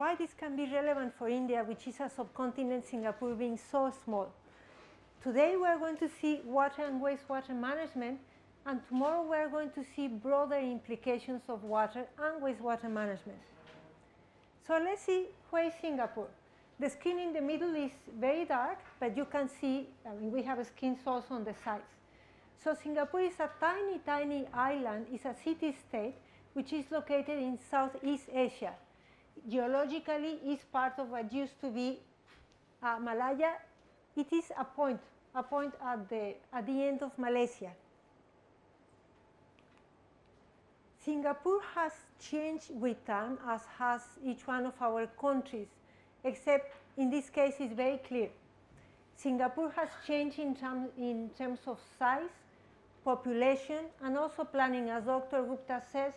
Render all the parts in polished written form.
why this can be relevant for India, which is a subcontinent, Singapore being so small. Today we are going to see water and wastewater management, and tomorrow we are going to see broader implications of water and wastewater management. So let's see where is Singapore. The screen in the middle is very dark, but you can see, I mean, we have screens also on the sides. So Singapore is a tiny, tiny island. It's a city-state which is located in Southeast Asia. Geologically, it's part of what used to be Malaya. It is a point at the end of Malaysia. Singapore has changed with time, as has each one of our countries, except in this case it's very clear. Singapore has changed in terms of size, population, and also planning, as Dr. Gupta says,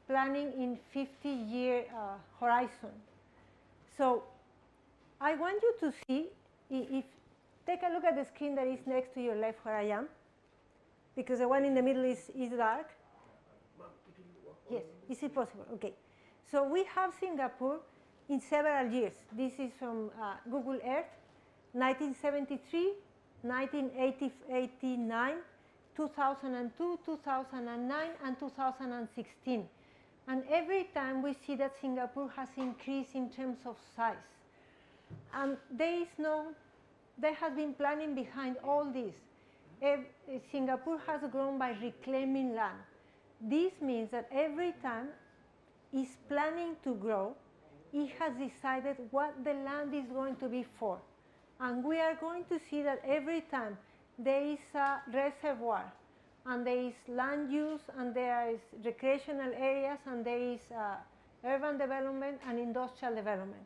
planning in 50-year horizon. So I want you to see, take a look at the screen that is next to your left where I am, because the one in the middle is dark. Yes, is it possible? Okay. So we have Singapore in several years. This is from Google Earth, 1973, 1989, 2002, 2009, and 2016. And every time we see that Singapore has increased in terms of size. And there has been planning behind all this. Singapore has grown by reclaiming land. This means that every time it's planning to grow, it has decided what the land is going to be for. And we are going to see that every time there is a reservoir, and there is land use, and there is recreational areas, and there is urban development and industrial development.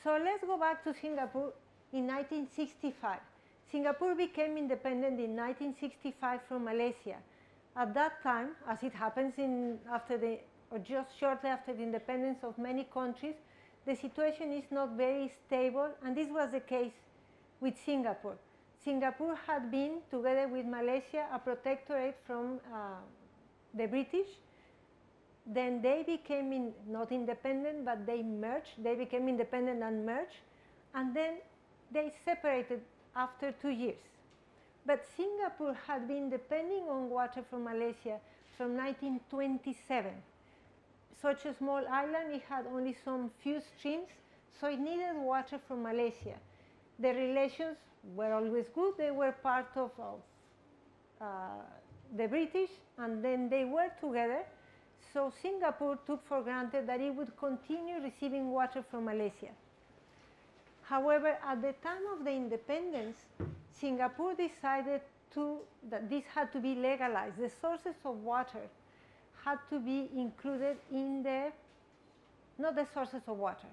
So let's go back to Singapore in 1965. Singapore became independent in 1965 from Malaysia. At that time, as it happens or just shortly after the independence of many countries, the situation is not very stable, and this was the case with Singapore. Singapore had been, together with Malaysia, a protectorate from the British. Then they became not independent, but they merged. They became independent and merged, and then they separated after 2 years. But Singapore had been depending on water from Malaysia from 1927. Such a small island, it had only some few streams, so it needed water from Malaysia. The relations were always good. They were part of the British, and then they were together. So Singapore took for granted that it would continue receiving water from Malaysia. However, at the time of the independence, Singapore decided that this had to be legalized. The sources of water had to be included in not the sources of water,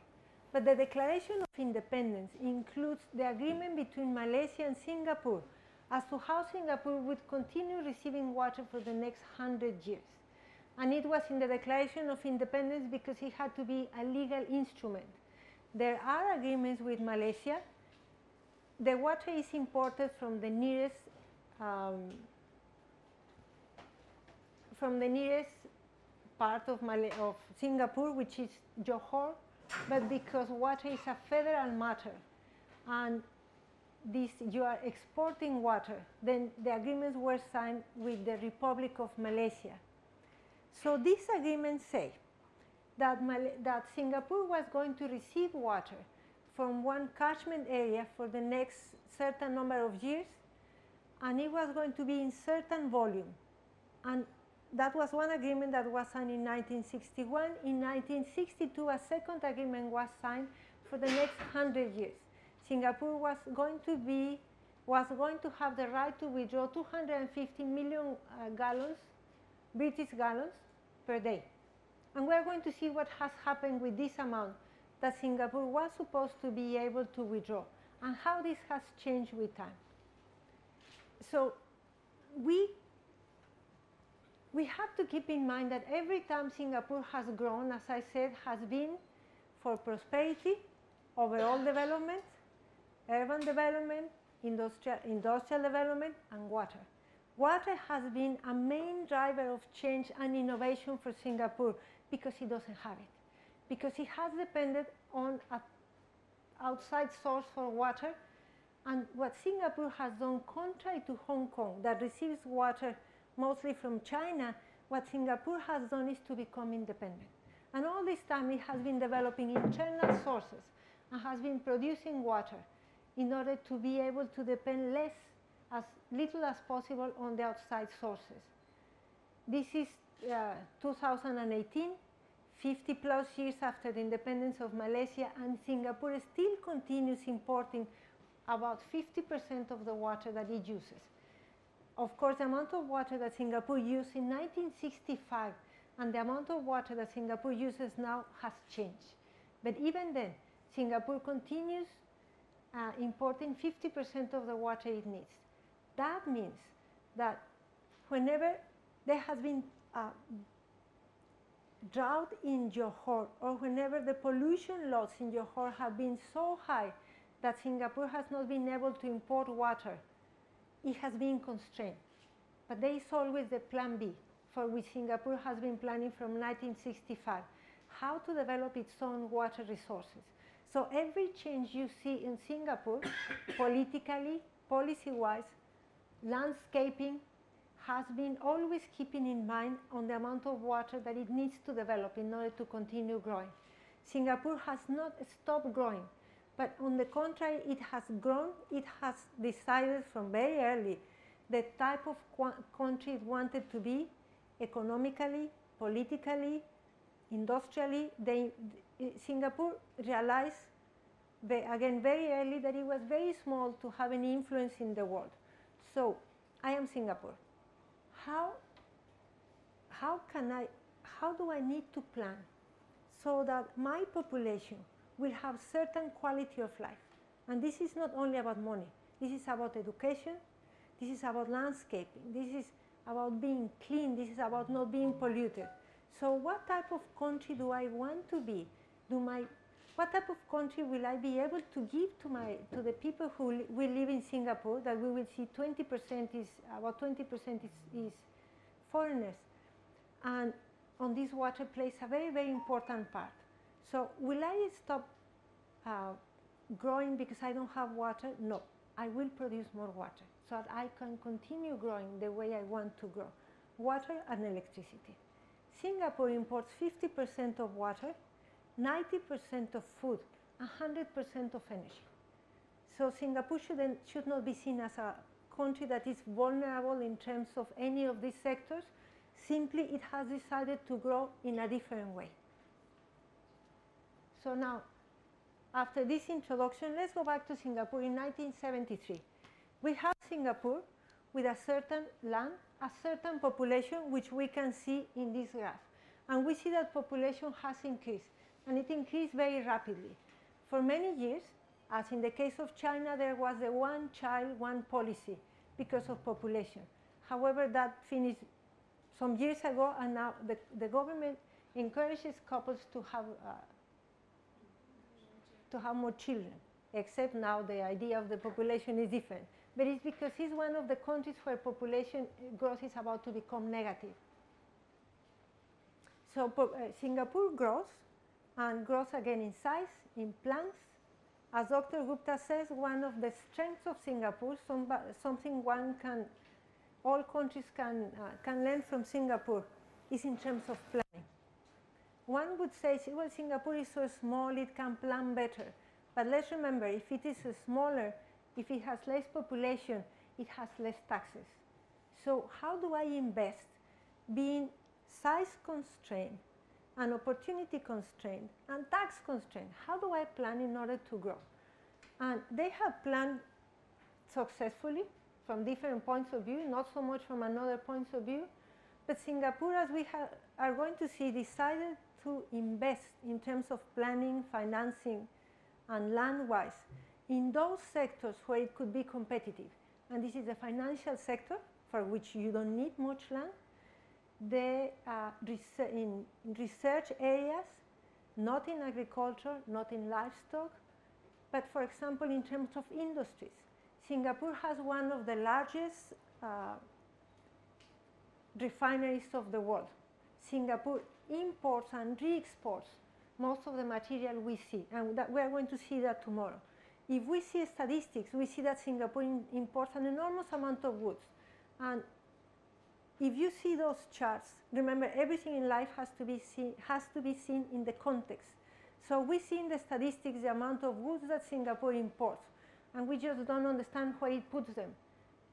but the Declaration of Independence includes the agreement between Malaysia and Singapore as to how Singapore would continue receiving water for the next 100 years. And it was in the Declaration of Independence because it had to be a legal instrument. There are agreements with Malaysia. The water is imported from the nearest part of Singapore, which is Johor, but because water is a federal matter, and you are exporting water, then the agreements were signed with the Republic of Malaysia. So these agreements say that Singapore was going to receive water from one catchment area for the next certain number of years, and it was going to be in certain volume. And that was one agreement that was signed in 1961. In 1962, a second agreement was signed for the next 100 years. Singapore was going to have the right to withdraw 250 million British gallons per day. And we are going to see what has happened with this amount that Singapore was supposed to be able to withdraw, and how this has changed with time. So we have to keep in mind that every time Singapore has grown, as I said, has been for prosperity, overall development, urban development, industrial development, and water. Water has been a main driver of change and innovation for Singapore because it doesn't have it. because it has depended on an outside source for water. And what Singapore has done, contrary to Hong Kong, that receives water mostly from China, what Singapore has done is to become independent. And all this time it has been developing internal sources and has been producing water in order to be able to depend as little as possible on the outside sources. This is 2018, 50 plus years after the independence of Malaysia, and Singapore still continues importing about 50% of the water that it uses. Of course, the amount of water that Singapore used in 1965 and the amount of water that Singapore uses now has changed. But even then, Singapore continues importing 50% of the water it needs. That means that whenever there has been drought in Johor, or whenever the pollution loads in Johor have been so high that Singapore has not been able to import water, it has been constrained. But there is always the plan B, for which Singapore has been planning from 1965, how to develop its own water resources. So every change you see in Singapore, politically, policy-wise, landscaping, has been always keeping in mind on the amount of water that it needs to develop in order to continue growing. Singapore has not stopped growing, but on the contrary, it has grown. It has decided from very early the type of country it wanted to be, economically, politically, industrially. Singapore realized, again, very early that it was very small to have any influence in the world. So, I am Singapore. How do I need to plan so that my population will have certain quality of life? And this is not only about money. This is about education. This is about landscaping. This is about being clean. This is about not being polluted. So what type of country do I want to be? What type of country will I be able to give to the people who will live in Singapore, that we will see about 20% is foreigners. And on this, water plays a very, very important part. So will I stop growing because I don't have water? No, I will produce more water so that I can continue growing the way I want to grow. Water and electricity. Singapore imports 50% of water, 90% of food, 100% of energy. So Singapore should not be seen as a country that is vulnerable in terms of any of these sectors. Simply, it has decided to grow in a different way. So now, after this introduction, let's go back to Singapore in 1973. We have Singapore with a certain land, a certain population, which we can see in this graph. And we see that population has increased, and it increased very rapidly. For many years, as in the case of China, there was the one child, one policy because of population. However, that finished some years ago, and now the government encourages couples to have more children, except now the idea of the population is different. But it's because it's one of the countries where population growth is about to become negative. So Singapore grows, and grows again in size, in plants. As Dr. Gupta says, one of the strengths of Singapore, something all countries can learn from Singapore, is in terms of planning. One would say, well, Singapore is so small, it can plan better. But let's remember, if it is smaller, if it has less population, it has less taxes. So how do I invest, being size constrained, and opportunity constrained, and tax constrained? How do I plan in order to grow? And they have planned successfully from different points of view, not so much from another points of view. But Singapore, as we are going to see, decided to invest in terms of planning, financing, and land-wise in those sectors where it could be competitive. And this is the financial sector, for which you don't need much land. In research areas, not in agriculture, not in livestock, but for example, in terms of industries. Singapore has one of the largest refineries of the world. Singapore imports and re-exports most of the material we see, and that we are going to see that tomorrow. If we see statistics, we see that Singapore imports an enormous amount of goods. And if you see those charts, remember everything in life has to be seen in the context. So we see in the statistics the amount of goods that Singapore imports, and we just don't understand where it puts them.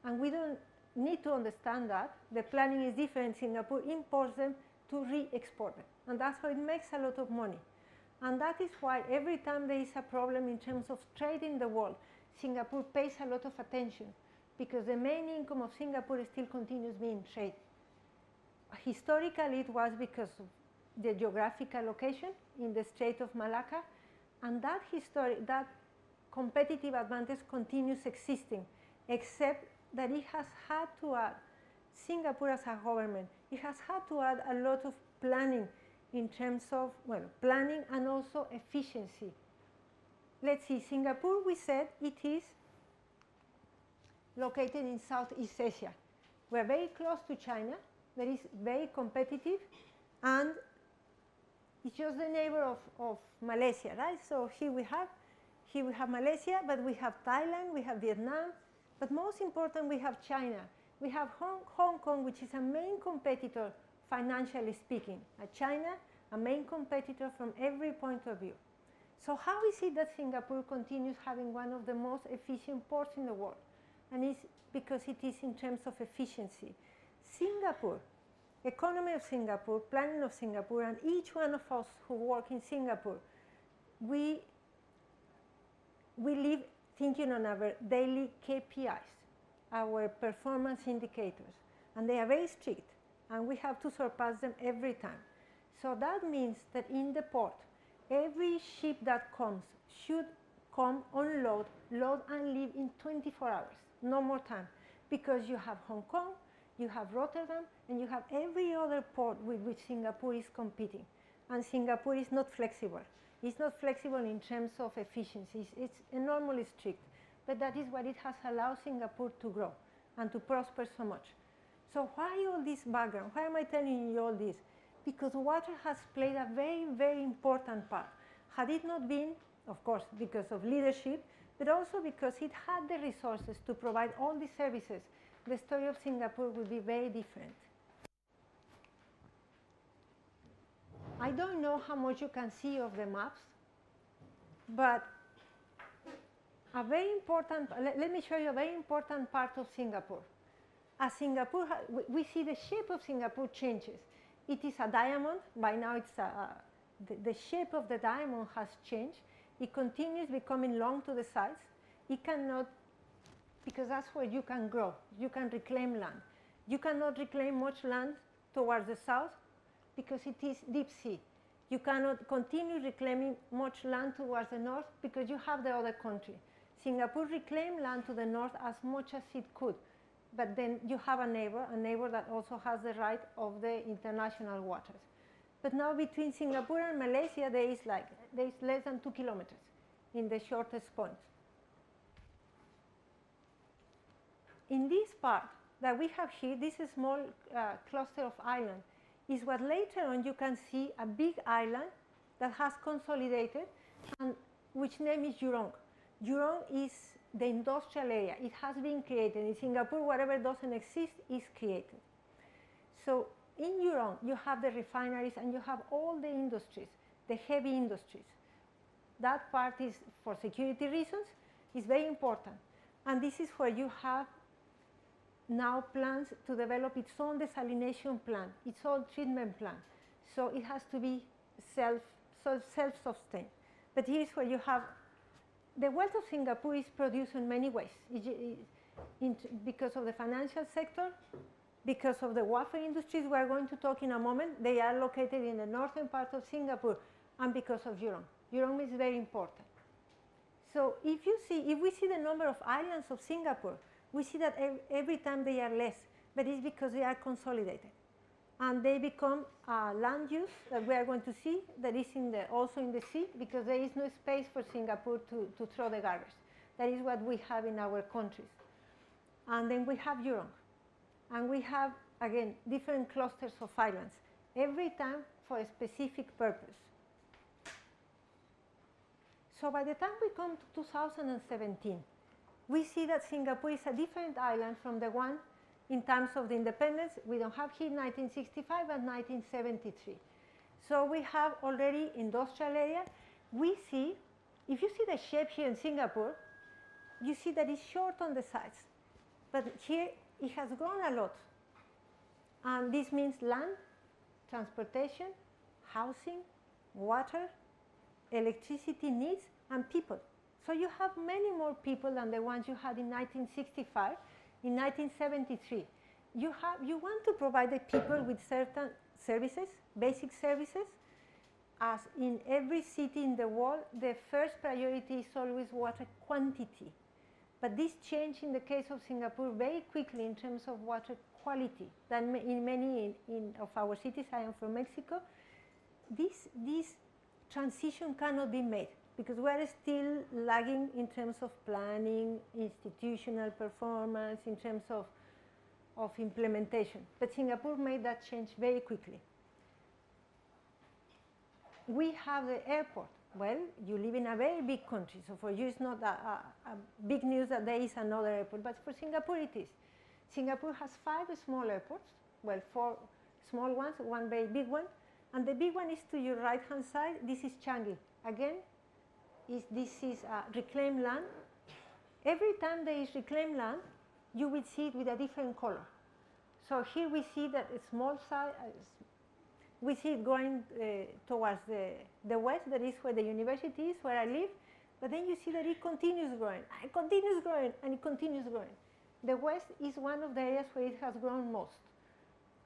And we don't need to understand that. The planning is different. Singapore imports them to re-export them, and that's how it makes a lot of money. And that is why every time there is a problem in terms of trade in the world, Singapore pays a lot of attention, because the main income of Singapore still continues being trade. Historically, it was because of the geographical location in the Strait of Malacca, and that competitive advantage continues existing, except that it has had to add, Singapore as a government, it has had to add a lot of planning in terms of, well, planning and also efficiency. Let's see, Singapore, we said it is located in Southeast Asia. We're very close to China, that is very competitive, and it's just the neighbor of Malaysia, right? So here we have Malaysia, but we have Thailand, we have Vietnam, but most important, we have China. We have Hong Kong, which is a main competitor, financially speaking. China, a main competitor from every point of view. So how is it that Singapore continues having one of the most efficient ports in the world? And it's because it is in terms of efficiency. Singapore, economy of Singapore, planning of Singapore, and each one of us who work in Singapore, we live thinking on our daily KPIs, our performance indicators, and they are very strict, and we have to surpass them every time. So that means that in the port, every ship that comes should come, unload, load and leave in 24 hours, no more time, because you have Hong Kong, you have Rotterdam, and you have every other port with which Singapore is competing. And Singapore is not flexible. It's not flexible in terms of efficiency. It's enormously strict. But that is what it has allowed Singapore to grow and to prosper so much. So why all this background? Why am I telling you all this? Because water has played a very, very important part. Had it not been, of course, because of leadership, but also because it had the resources to provide all these services, the story of Singapore would be very different. I don't know how much you can see of the maps, but a very important, let me show you a very important part of Singapore. As Singapore, we see the shape of Singapore changes. It is a diamond. By now, it's the shape of the diamond has changed. It continues becoming long to the sides. It cannot, because that's where you can grow. You can reclaim land. You cannot reclaim much land towards the south because it is deep sea. You cannot continue reclaiming much land towards the north because you have the other country. Singapore reclaimed land to the north as much as it could, but then you have a neighbor that also has the right of the international waters. But now between Singapore and Malaysia, there is less than 2 kilometers in the shortest points. In this part that we have here, this small cluster of islands is what later on you can see a big island that has consolidated, and which name is Jurong. Jurong is the industrial area. It has been created. In Singapore, whatever doesn't exist is created. So in Jurong, you have the refineries and you have all the industries, the heavy industries. That part is, for security reasons, is very important. And this is where you have now plans to develop its own desalination plant, its own treatment plant. So it has to be self-sustained. But here's where you have the wealth of Singapore is produced in many ways. Because of the financial sector, because of the wafer industries we are going to talk in a moment, they are located in the northern part of Singapore, and because of Jurong. Jurong is very important. So if we see the number of islands of Singapore, we see that every time they are less, but it's because they are consolidated. And they become land use that we are going to see that is also in the sea, because there is no space for Singapore to throw the garbage. That is what we have in our countries. And then we have Jurong. And we have, again, different clusters of islands, every time for a specific purpose. So by the time we come to 2017, we see that Singapore is a different island from the one in terms of the independence. We don't have here 1965 and 1973. So we have already industrial area. We see, if you see the shape here in Singapore, you see that it's short on the sides. But here it has grown a lot. And this means land, transportation, housing, water, electricity needs, and people. So you have many more people than the ones you had in 1965, in 1973. You want to provide the people with certain services, basic services. As in every city in the world, the first priority is always water quantity. But this changed in the case of Singapore very quickly in terms of water quality. Than in many of our cities, I am from Mexico, this transition cannot be made because we are still lagging in terms of planning, institutional performance, in terms of implementation. But Singapore made that change very quickly. We have the airport. Well, you live in a very big country, so for you it's not a big news that there is another airport, but for Singapore it is. Singapore has 5 small airports, well, 4 small ones, 1 very big one, and the big one is to your right-hand side. This is Changi. Again, this is reclaimed land. Every time there is reclaimed land, you will see it with a different color. So here we see that a small size, we see it going towards the west. That is where the university is, where I live. But then you see that it continues growing, and it continues growing, and it continues growing. The west is one of the areas where it has grown most.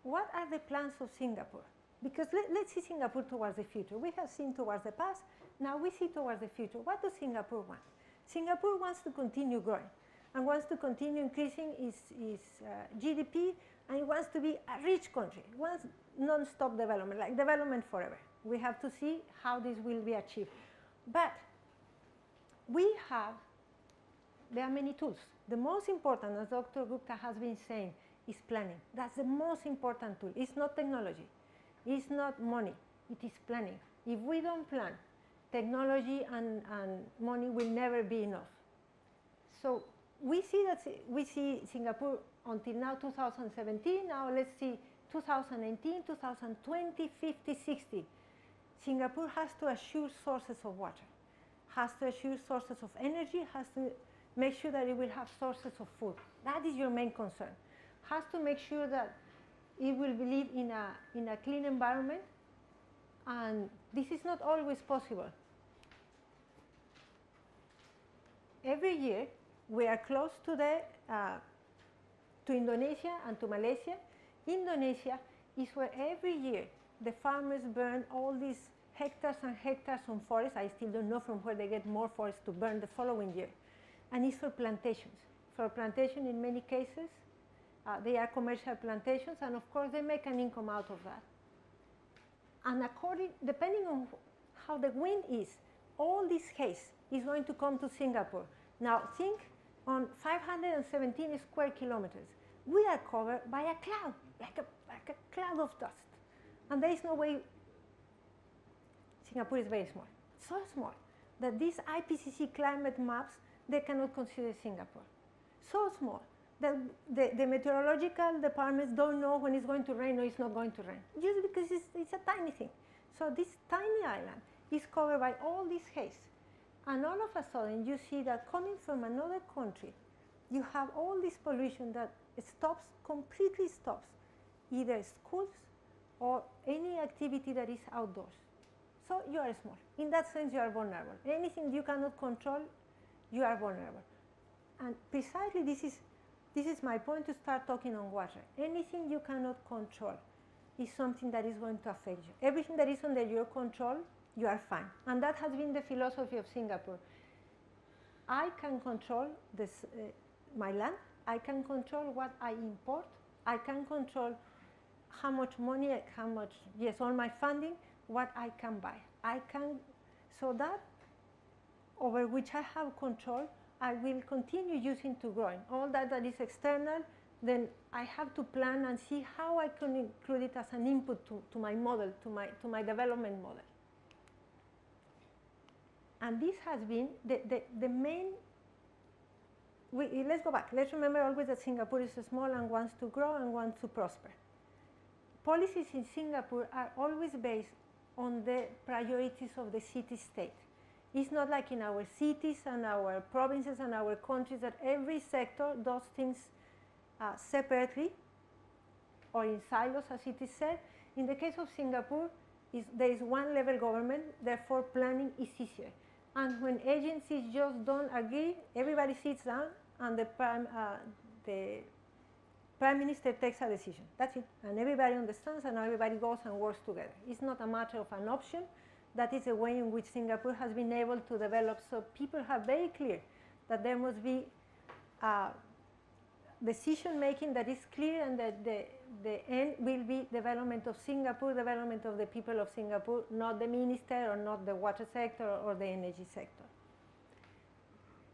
What are the plans of Singapore? Because let's see Singapore towards the future. We have seen towards the past. Now we see towards the future. What does Singapore want? Singapore wants to continue growing and wants to continue increasing its GDP, and it wants to be a rich country. It wants non-stop development, like development forever. We have to see how this will be achieved. But there are many tools. The most important, as Dr. Gupta has been saying, is planning. That's the most important tool. It's not technology. It's not money. It is planning. If we don't plan, technology and money will never be enough. So we see Singapore until now 2017. Now let's see 2019, 2020, 50, 60. Singapore has to assure sources of water, has to assure sources of energy, has to make sure that it will have sources of food. That is your main concern. Has to make sure that it will live in a clean environment, and this is not always possible. Every year, we are close to Indonesia and to Malaysia. Indonesia is where every year the farmers burn all these hectares and hectares of forest. I still don't know from where they get more forest to burn the following year. And it's for plantations. For plantation, in many cases, they are commercial plantations, and of course they make an income out of that. And depending on how the wind is, all this haze is going to come to Singapore. Now think on 517 square kilometers. We are covered by a cloud, like a cloud of dust. And there is no way. Singapore is very small, so small that these IPCC climate maps, they cannot consider Singapore. So small that the meteorological departments don't know when it's going to rain or it's not going to rain, just because it's a tiny thing. So this tiny island is covered by all this haze. And all of a sudden, you see that coming from another country, you have all this pollution that completely stops either schools or any activity that is outdoors. So you are small. In that sense, you are vulnerable. Anything you cannot control, you are vulnerable. And precisely this is my point to start talking on water. Anything you cannot control is something that is going to affect you. Everything that is under your control, you are fine. And that has been the philosophy of Singapore. I can control my land. I can control what I import. I can control how much money, all my funding, what I can buy. So that over which I have control, I will continue using to growing. All that is external, then I have to plan and see how I can include it as an input to my model, to my development model. And this has been the main, let's go back. Let's remember always that Singapore is small and wants to grow and wants to prosper. Policies in Singapore are always based on the priorities of the city-state. It's not like in our cities and our provinces and our countries that every sector does things separately or in silos, as it is said. In the case of Singapore, there is one level government, therefore planning is easier. And when agencies just don't agree, everybody sits down and the Prime Minister takes a decision. That's it. And everybody understands and everybody goes and works together. It's not a matter of an option. That is the way in which Singapore has been able to develop. So people have very clear that there must be decision making that is clear and that the end will be development of Singapore, development of the people of Singapore, not the minister or not the water sector or the energy sector.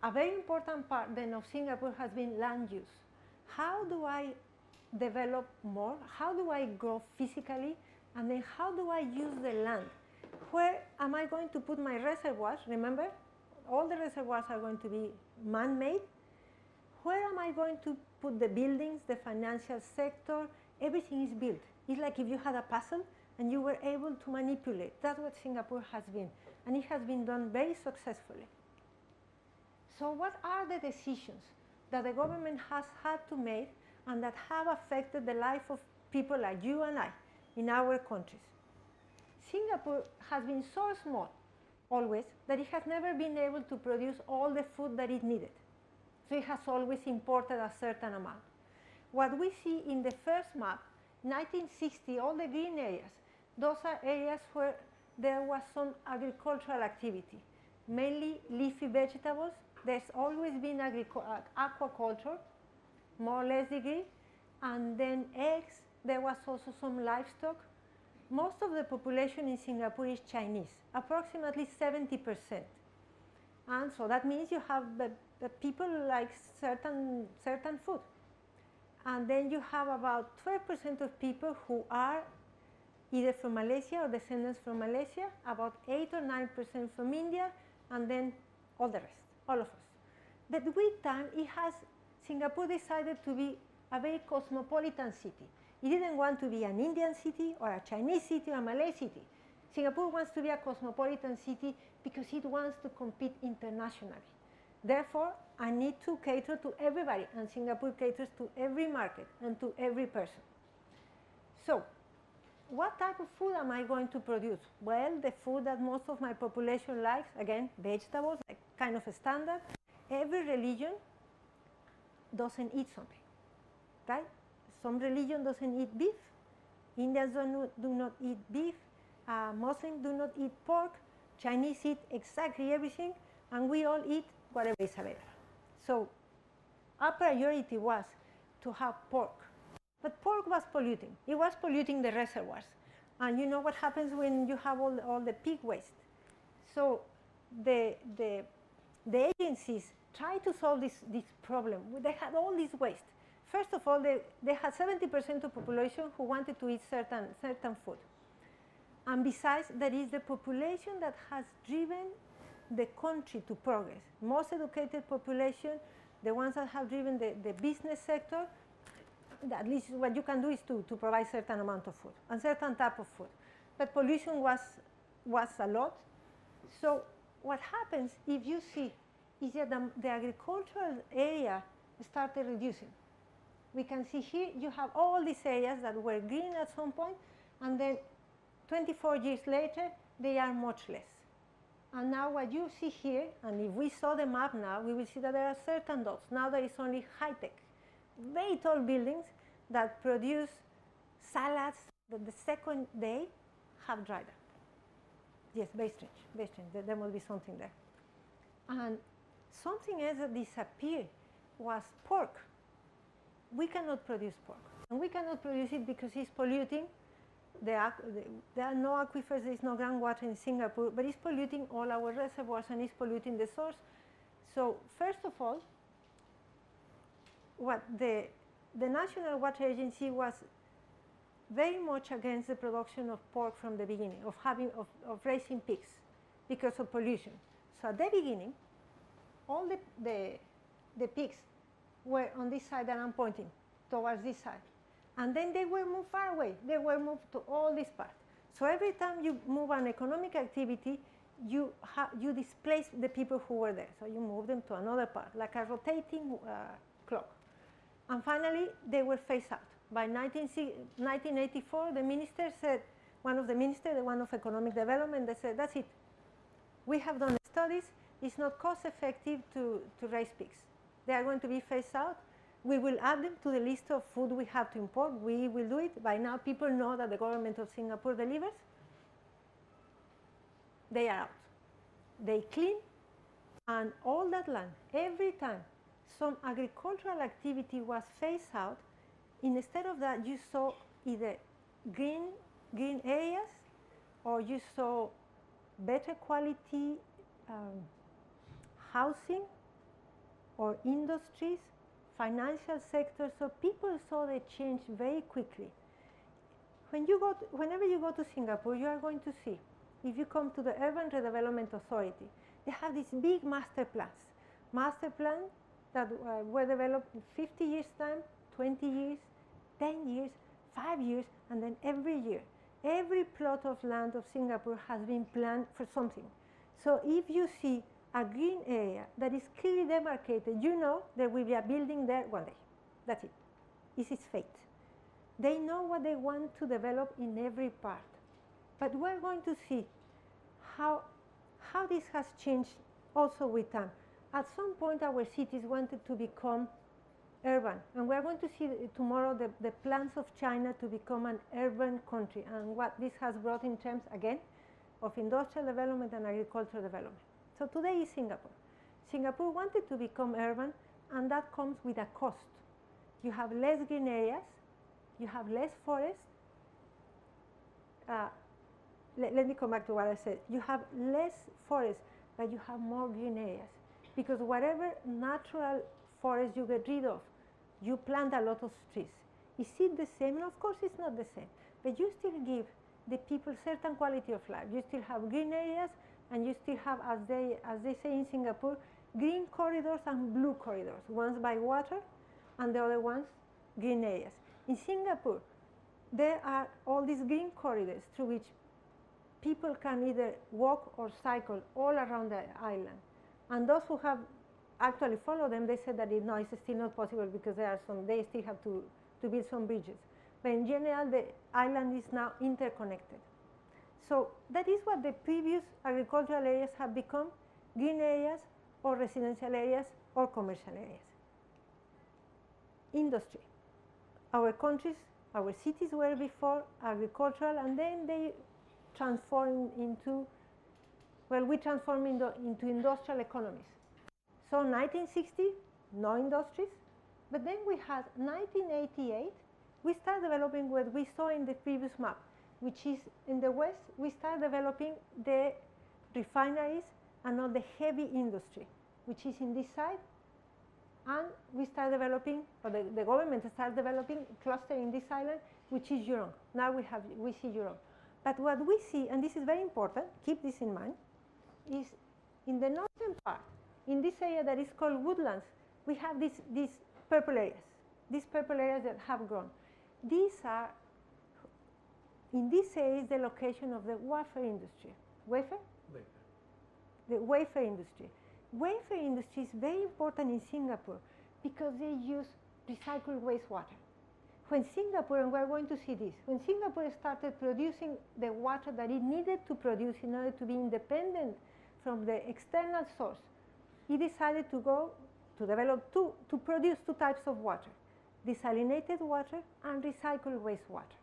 A very important part then of Singapore has been land use. How do I develop more? How do I grow physically? And then how do I use the land? Where am I going to put my reservoirs? Remember, all the reservoirs are going to be man-made. Where am I going to put the buildings, the financial sector? Everything is built. It's like if you had a puzzle and you were able to manipulate. That's what Singapore has been. And it has been done very successfully. So what are the decisions that the government has had to make and that have affected the life of people like you and I in our countries? Singapore has been so small, always, that it has never been able to produce all the food that it needed. So it has always imported a certain amount. What we see in the first map, 1960, all the green areas, those are areas where there was some agricultural activity, mainly leafy vegetables. There's always been aquaculture, more or less degree, and then eggs. There was also some livestock. Most of the population in Singapore is Chinese, approximately 70%. And so that means you have the people like certain food. And then you have about 12% of people who are either from Malaysia or descendants from Malaysia, about 8 or 9% from India, and then all the rest, all of us. But with time, Singapore decided to be a very cosmopolitan city. It didn't want to be an Indian city or a Chinese city or a Malay city. Singapore wants to be a cosmopolitan city because it wants to compete internationally. Therefore, I need to cater to everybody, and Singapore caters to every market and to every person. So, what type of food am I going to produce? Well, the food that most of my population likes, again, vegetables, like kind of a standard. Every religion doesn't eat something, right? Some religion doesn't eat beef. Indians do not eat beef. Muslims do not eat pork. Chinese eat exactly everything, and we all eat whatever is available. So our priority was to have pork. But pork was polluting. It was polluting the reservoirs. And you know what happens when you have all the pig waste. So the agencies tried to solve this problem. They had all this waste. First of all, they had 70% of population who wanted to eat certain food. And besides, there is the population that has driven the country to progress. Most educated population, the ones that have driven the business sector, at least what you can do is to provide certain amount of food and certain type of food. But pollution was a lot. So what happens, if you see, is that the agricultural area started reducing. We can see here you have all these areas that were green at some point, and then 24 years later, they are much less. And now what you see here, and if we saw the map now, we will see that there are certain dots. Now there is only high-tech, very tall buildings that produce salads that the second day have dried up. Yes, very strange, very strange. There must be something there. And something else that disappeared was pork. We cannot produce pork. And we cannot produce it because it's polluting. There are no aquifers, there is no groundwater in Singapore, but it's polluting all our reservoirs and it's polluting the source. So first of all, what the National Water Agency was very much against the production of pork from the beginning, of raising pigs because of pollution. So at the beginning, all the peaks were on this side that I'm pointing, towards this side. And then they were moved far away. They were moved to all this part. So every time you move an economic activity, you displace the people who were there. So you move them to another part, like a rotating clock. And finally, they were phased out. By 1984, the minister said, one of the ministers, the one of economic development, they said, that's it. We have done studies. It's not cost effective to raise pigs. They are going to be phased out. We will add them to the list of food we have to import. We will do it. By now, people know that the government of Singapore delivers. They are out. They clean, and all that land, every time some agricultural activity was phased out, instead of that, you saw either green areas, or you saw better quality housing, or industries, financial sector. So people saw the change very quickly. Whenever you go to Singapore, you are going to see, if you come to the Urban Redevelopment Authority, they have these big master plans. Master plans that were developed in 50 years' time, 20 years, 10 years, 5 years, and then every year. Every plot of land of Singapore has been planned for something. So if you see a green area that is clearly demarcated, you know there will be a building there one day. That's it. It's its fate. They know what they want to develop in every part. But we're going to see how this has changed also with time. At some point, our cities wanted to become urban. And we're going to see tomorrow the plans of China to become an urban country, and what this has brought in terms, again, of industrial development and agricultural development. So today is Singapore. Singapore wanted to become urban, and that comes with a cost. You have less green areas, you have less forest. Let me come back to what I said. You have less forest, but you have more green areas. Because whatever natural forest you get rid of, you plant a lot of trees. Is it the same? No, of course it's not the same. But you still give the people certain quality of life. You still have green areas, and you still have, as they say in Singapore, green corridors and blue corridors. One's by water, and the other one's green areas. In Singapore, there are all these green corridors through which people can either walk or cycle all around the island. And those who have actually followed them, they said that no, it's still not possible because they still have to build some bridges. But in general, the island is now interconnected. So that is what the previous agricultural areas have become: green areas, or residential areas, or commercial areas. Industry. Our countries, our cities were before agricultural, and then they transformed into, well, we transformed into industrial economies. So 1960, no industries, but then we had 1988, we started developing what we saw in the previous map, which is in the west, we started developing the refineries and all the heavy industry, which is in this side, and we started developing, or the government started developing a cluster in this island, which is Jurong. Now we see Jurong. But what we see, and this is very important, keep this in mind, is in the northern part, in this area that is called woodlands, we have these purple areas that have grown. These are, in this area is the location of the wafer industry. Wafer? Wafer. The wafer industry. Wafer industry is very important in Singapore because they use recycled wastewater. When Singapore, and we're going to see this, when Singapore started producing the water that it needed to produce in order to be independent from the external source, it decided to go to develop to produce two types of water: desalinated water and recycled wastewater.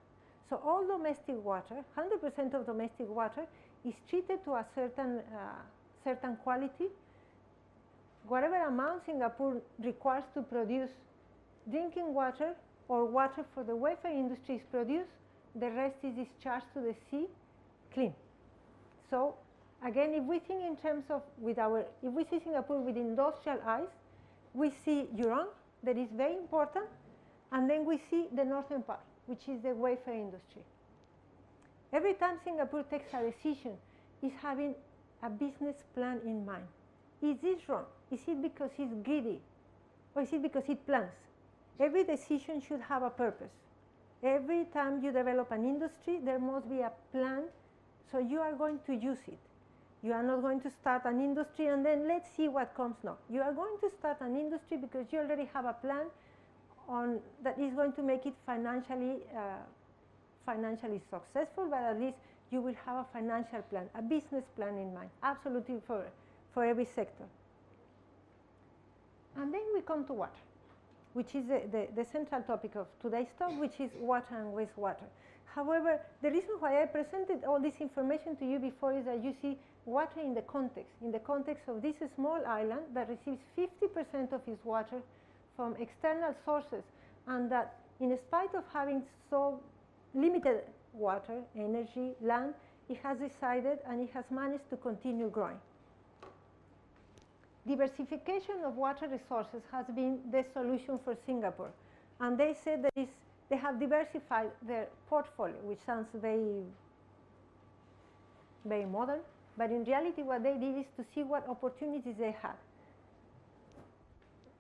So all domestic water, 100% of domestic water, is treated to a certain quality. Whatever amount Singapore requires to produce drinking water or water for the wafer industry is produced, the rest is discharged to the sea clean. So again, if we think in terms of, if we see Singapore with industrial eyes, we see Jurong, that is very important, and then we see the northern part, which is the wafer industry. Every time Singapore takes a decision, is having a business plan in mind. Is this wrong? Is it because it's greedy? Or is it because it plans? Every decision should have a purpose. Every time you develop an industry, there must be a plan, so you are going to use it. You are not going to start an industry and then let's see what comes. No, you are going to start an industry because you already have a plan that is going to make it financially successful, but at least you will have a financial plan, a business plan in mind, absolutely for every sector. And then we come to water, which is the central topic of today's talk, which is water and wastewater. However, the reason why I presented all this information to you before is that you see water in the context of this small island that receives 50% of its water from external sources, and that in spite of having so limited water, energy, land, it has decided and it has managed to continue growing. Diversification of water resources has been the solution for Singapore, and they said that they have diversified their portfolio, which sounds very, very modern, but in reality what they did is to see what opportunities they had.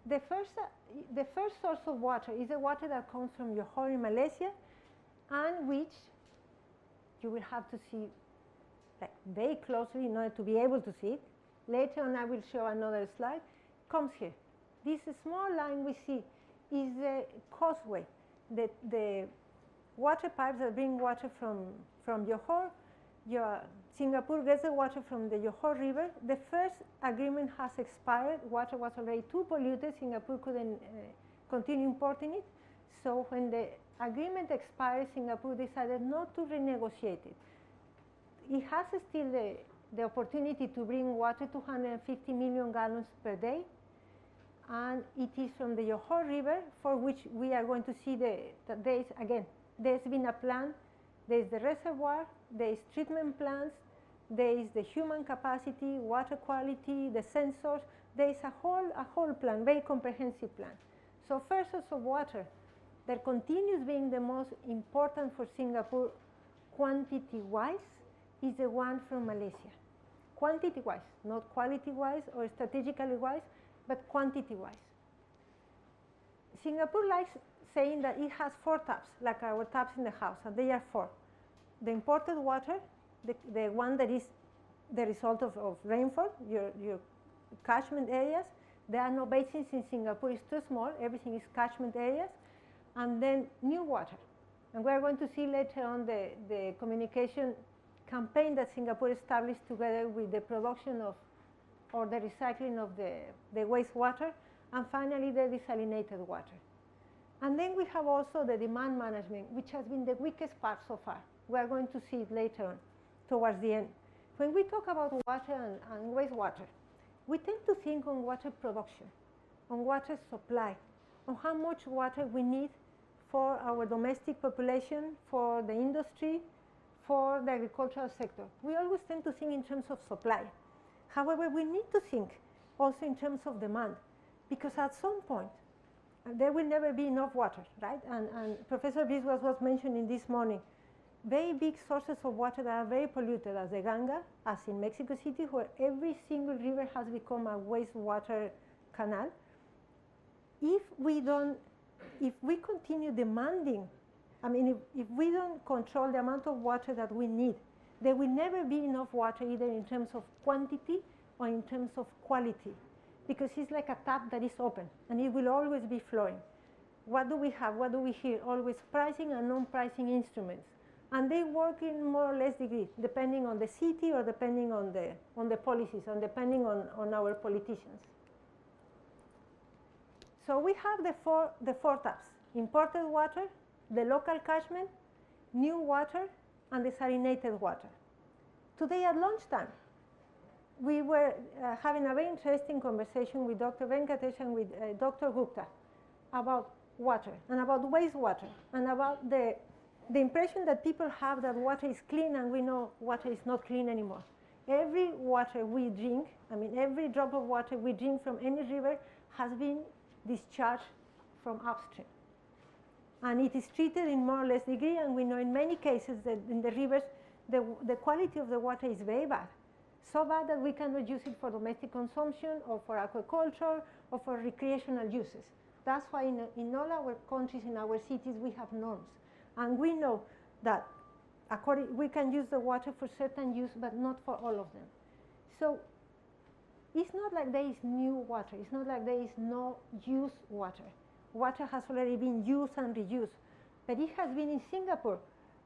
The first source of water is the water that comes from Johor in Malaysia, and which you will have to see like very closely in order to be able to see it. Later on I will show another slide. Comes here. This small line we see is the causeway, the water pipes that bring water from Johor. Singapore gets the water from the Johor River. The first agreement has expired. Water was already too polluted. Singapore couldn't continue importing it. So when the agreement expired, Singapore decided not to renegotiate it. It has still the opportunity to bring water, 250 million gallons per day. And it is from the Johor River, for which we are going to see that there is, again, there's been a plan. There is the reservoir, there is treatment plants, there is the human capacity, water quality, the sensors. There is a whole plan, very comprehensive plan. So first source of water that continues being the most important for Singapore quantity-wise is the one from Malaysia. Quantity-wise, not quality-wise or strategically-wise, but quantity-wise. Singapore likes saying that it has 4 taps, like our taps in the house, and they are 4. The imported water, the one that is the result of rainfall, your catchment areas. There are no basins in Singapore, it's too small, everything is catchment areas. And then new water. And we're going to see later on the communication campaign that Singapore established together with the production of, or the recycling of the wastewater, and finally the desalinated water. And then we have also the demand management, which has been the weakest part so far. We are going to see it later on, towards the end. When we talk about water and wastewater, we tend to think on water production, on water supply, on how much water we need for our domestic population, for the industry, for the agricultural sector. We always tend to think in terms of supply. However, we need to think also in terms of demand, because at some point, there will never be enough water, right? And Professor Biswas was mentioning this morning, very big sources of water that are very polluted, as the Ganga, as in Mexico City, where every single river has become a wastewater canal. If we continue demanding, I mean, if we don't control the amount of water that we need, there will never be enough water either in terms of quantity or in terms of quality, because it's like a tap that is open and it will always be flowing. What do we have? What do we hear? Always pricing and non-pricing instruments. And they work in more or less degree, depending on the city or depending on the policies and depending on our politicians. So we have the four taps: imported water, the local catchment, new water, and desalinated water. Today at lunchtime, we were having a very interesting conversation with Dr. Venkatesh and with Dr. Gupta about water and about wastewater and about the impression that people have that water is clean, and we know water is not clean anymore. Every water we drink, I mean every drop of water we drink from any river has been discharged from upstream. And it is treated in more or less degree, and we know in many cases that in the rivers the quality of the water is very bad. So bad that we cannot use it for domestic consumption or for aquaculture or for recreational uses. That's why in all our countries, in our cities, we have norms. And we know that we can use the water for certain use, but not for all of them. So it's not like there is new water. It's not like there is no used water. Water has already been used and reused. But it has been in Singapore,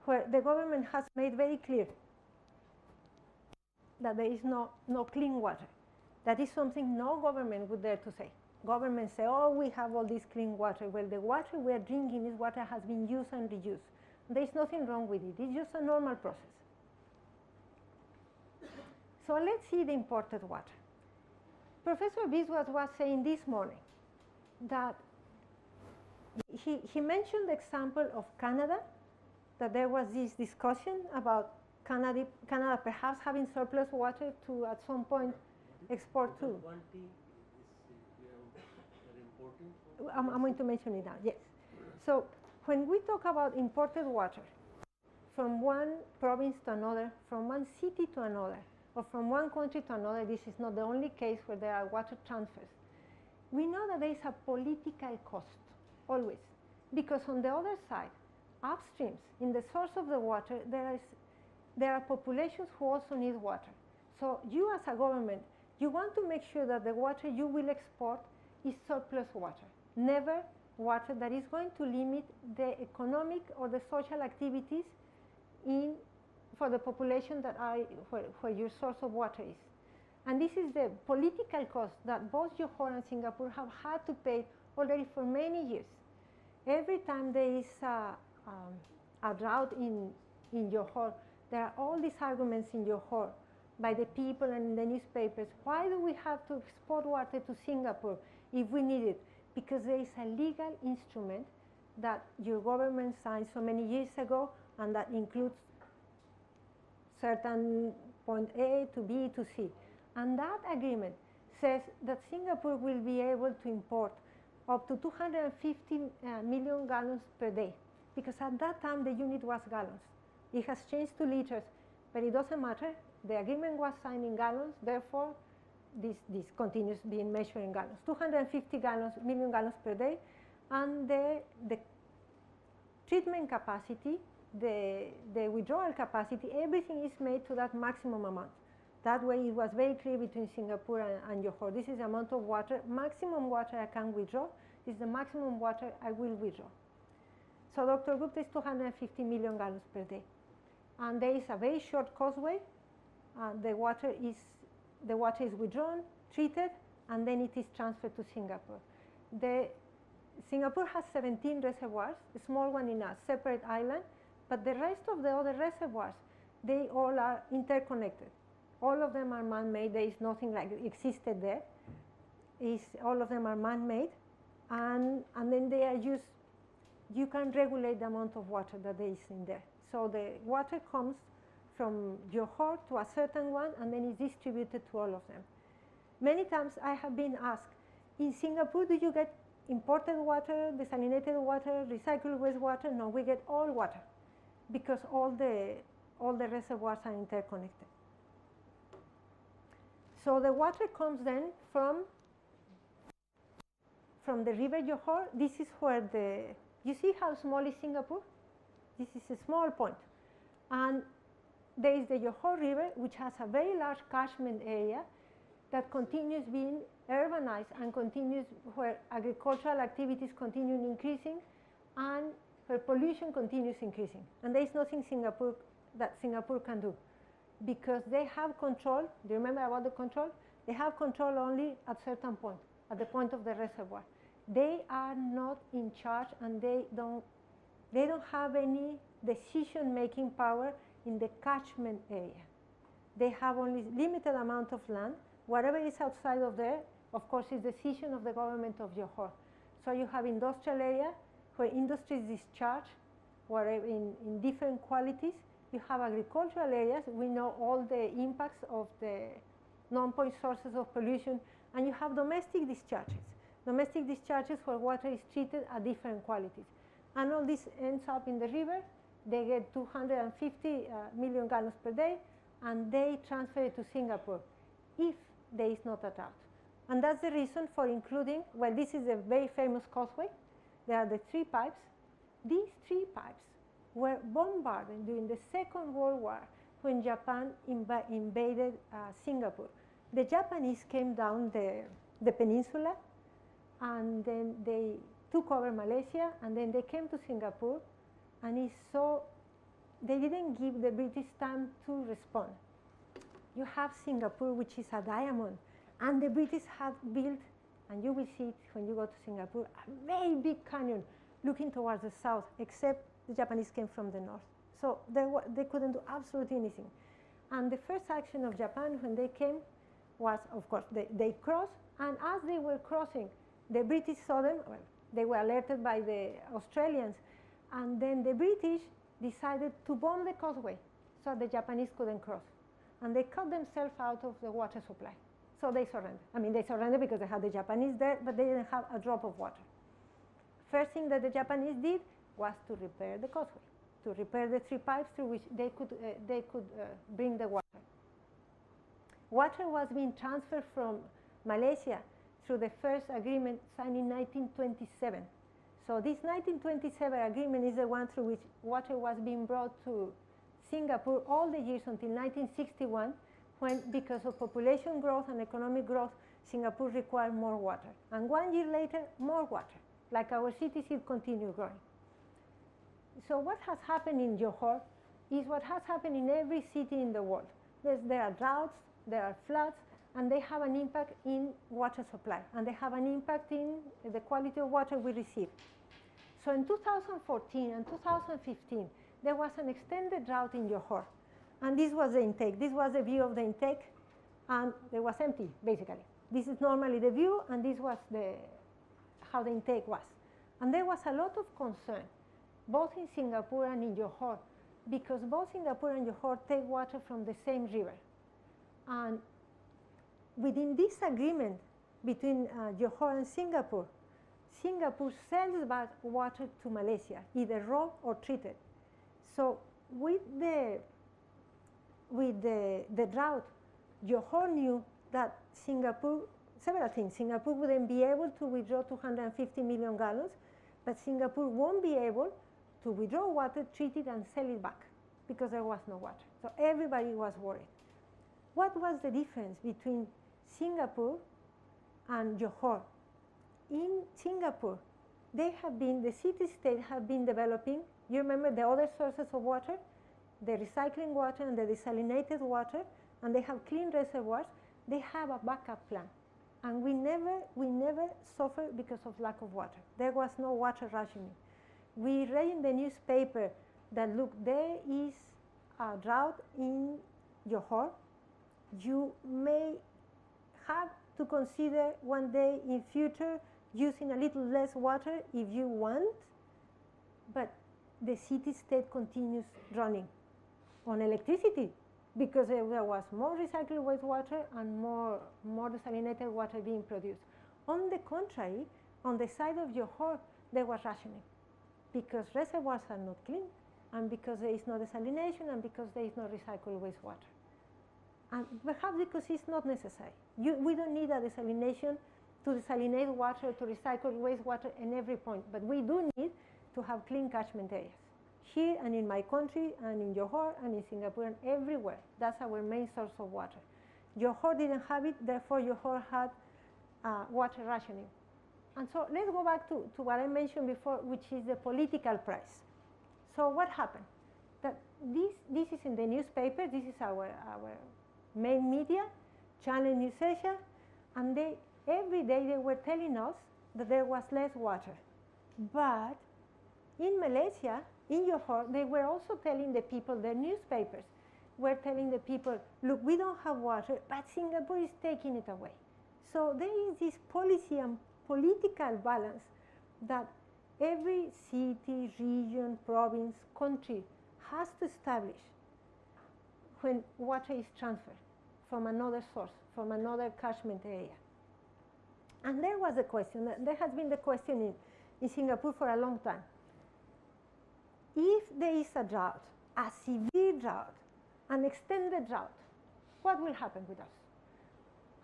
where the government has made very clear that there is no clean water. That is something no government would dare to say. Governments say, oh, we have all this clean water. Well, the water we are drinking is water has been used and reused. There is nothing wrong with it. It's just a normal process. So let's see the imported water. Professor Biswas was saying this morning that he mentioned the example of Canada, that there was this discussion about Canada perhaps having surplus water to at some point export to. I'm going to mention it now, yes. So when we talk about imported water from one province to another, from one city to another, or from one country to another, this is not the only case where there are water transfers. We know that there is a political cost, always, because on the other side, upstreams, in the source of the water, there are populations who also need water. So you as a government, you want to make sure that the water you will export is surplus water, never water that is going to limit the economic or the social activities for the population that where your source of water is. And this is the political cost that both Johor and Singapore have had to pay already for many years. Every time there is a drought in Johor, there are all these arguments in Johor by the people and in the newspapers. Why do we have to export water to Singapore if we need it? Because there is a legal instrument that your government signed so many years ago, and that includes certain point A to B to C. And that agreement says that Singapore will be able to import up to 250 million gallons per day, because at that time the unit was gallons. It has changed to liters, but it doesn't matter. The agreement was signed in gallons, therefore this continues being measured in gallons. 250 million gallons per day, and the treatment capacity, the withdrawal capacity, everything is made to that maximum amount. That way it was very clear between Singapore and Johor. This is the amount of water, maximum water I can withdraw. This is the maximum water I will withdraw. So Dr. Gupta is 250 million gallons per day. And there is a very short causeway. The water is withdrawn, treated, and then it is transferred to Singapore. Singapore has 17 reservoirs, a small one in a separate island, but the rest of the other reservoirs, they all are interconnected. All of them are man-made. There is nothing like it existed there. All of them are man-made, and then they are used. You can regulate the amount of water that there is in there. So the water comes from Johor to a certain one, and then is distributed to all of them. Many times I have been asked, in Singapore, do you get imported water, desalinated water, recycled wastewater? No, we get all water, because all the reservoirs are interconnected. So the water comes then from the river Johor. This is where you see how small is Singapore? This is a small point. And there is the Johor River, which has a very large catchment area that continues being urbanized and continues where agricultural activities continue increasing and where pollution continues increasing. And there is nothing that Singapore can do, because they have control. Do you remember about the control? They have control only at certain point, at the point of the reservoir. They are not in charge, and they don't have any decision-making power in the catchment area. They have only limited amount of land. Whatever is outside of there, of course, is decision of the government of Johor. So you have industrial area where industries discharge whatever in different qualities. You have agricultural areas. We know all the impacts of the non-point sources of pollution. And you have domestic discharges. Domestic discharges where water is treated at different qualities. And all this ends up in the river. They get 250 million gallons per day, and they transfer it to Singapore if there is not a drought. And that's the reason for including, well, this is a very famous causeway. There are the 3 pipes. These 3 pipes were bombarded during the Second World War when Japan invaded Singapore. The Japanese came down the peninsula, and then they took over Malaysia, and then they came to Singapore, and it's so, they didn't give the British time to respond. You have Singapore, which is a diamond, and the British have built, and you will see it when you go to Singapore, a very big canyon looking towards the south, except the Japanese came from the north. So they couldn't do absolutely anything. And the first action of Japan when they came was, of course, they crossed, and as they were crossing, the British saw them, well, they were alerted by the Australians, and then the British decided to bomb the causeway so the Japanese couldn't cross. And they cut themselves out of the water supply. So they surrendered. I mean, they surrendered because they had the Japanese there, but they didn't have a drop of water. First thing that the Japanese did was to repair the causeway, to repair the 3 pipes through which they could bring the water. Water was being transferred from Malaysia through the first agreement signed in 1927. So this 1927 agreement is the one through which water was being brought to Singapore all the years until 1961, when, because of population growth and economic growth, Singapore required more water. And 1 year later, more water, like our cities continue growing. So what has happened in Johor is what has happened in every city in the world. There are droughts, there are floods, and they have an impact in water supply, and they have an impact in the quality of water we receive. So in 2014 and 2015, there was an extended drought in Johor, and this was the intake. This was the view of the intake, and it was empty, basically. This is normally the view, and this was how the intake was. And there was a lot of concern, both in Singapore and in Johor, because both Singapore and Johor take water from the same river. And within this agreement between Johor and Singapore, Singapore sells back water to Malaysia, either raw or treated. So with the drought, Johor knew that Singapore, several things. Singapore wouldn't be able to withdraw 250 million gallons, but Singapore won't be able to withdraw water, treat it, and sell it back because there was no water. So everybody was worried. What was the difference between Singapore and Johor? In Singapore, the city-state have been developing, you remember the other sources of water, the recycling water and the desalinated water, and they have clean reservoirs. They have a backup plan. And we never suffered because of lack of water. There was no water rationing. We read in the newspaper that, look, there is a drought in Johor. You may have to consider one day in future using a little less water if you want, but the city-state continues running on electricity because there was more recycled wastewater and more desalinated water being produced. On the contrary, on the side of Johor, there was rationing because reservoirs are not clean, and because there is no desalination, and because there is no recycled wastewater. And perhaps because it's not necessary. We don't need a desalination to desalinate water, to recycle wastewater in every point, but we do need to have clean catchment areas. Here and in my country and in Johor and in Singapore and everywhere. That's our main source of water. Johor didn't have it, therefore Johor had water rationing. And so let's go back to what I mentioned before, which is the political price. So what happened? That this is in the newspaper. This is our main media, Channel News Asia, and every day they were telling us that there was less water. But in Malaysia, in Johor, they were also telling the people, their newspapers were telling the people, look, we don't have water, but Singapore is taking it away. So there is this policy and political balance that every city, region, province, country has to establish when water is transferred from another source, from another catchment area. And there was a question, there has been the question in Singapore for a long time. If there is a drought, a severe drought, an extended drought, what will happen with us?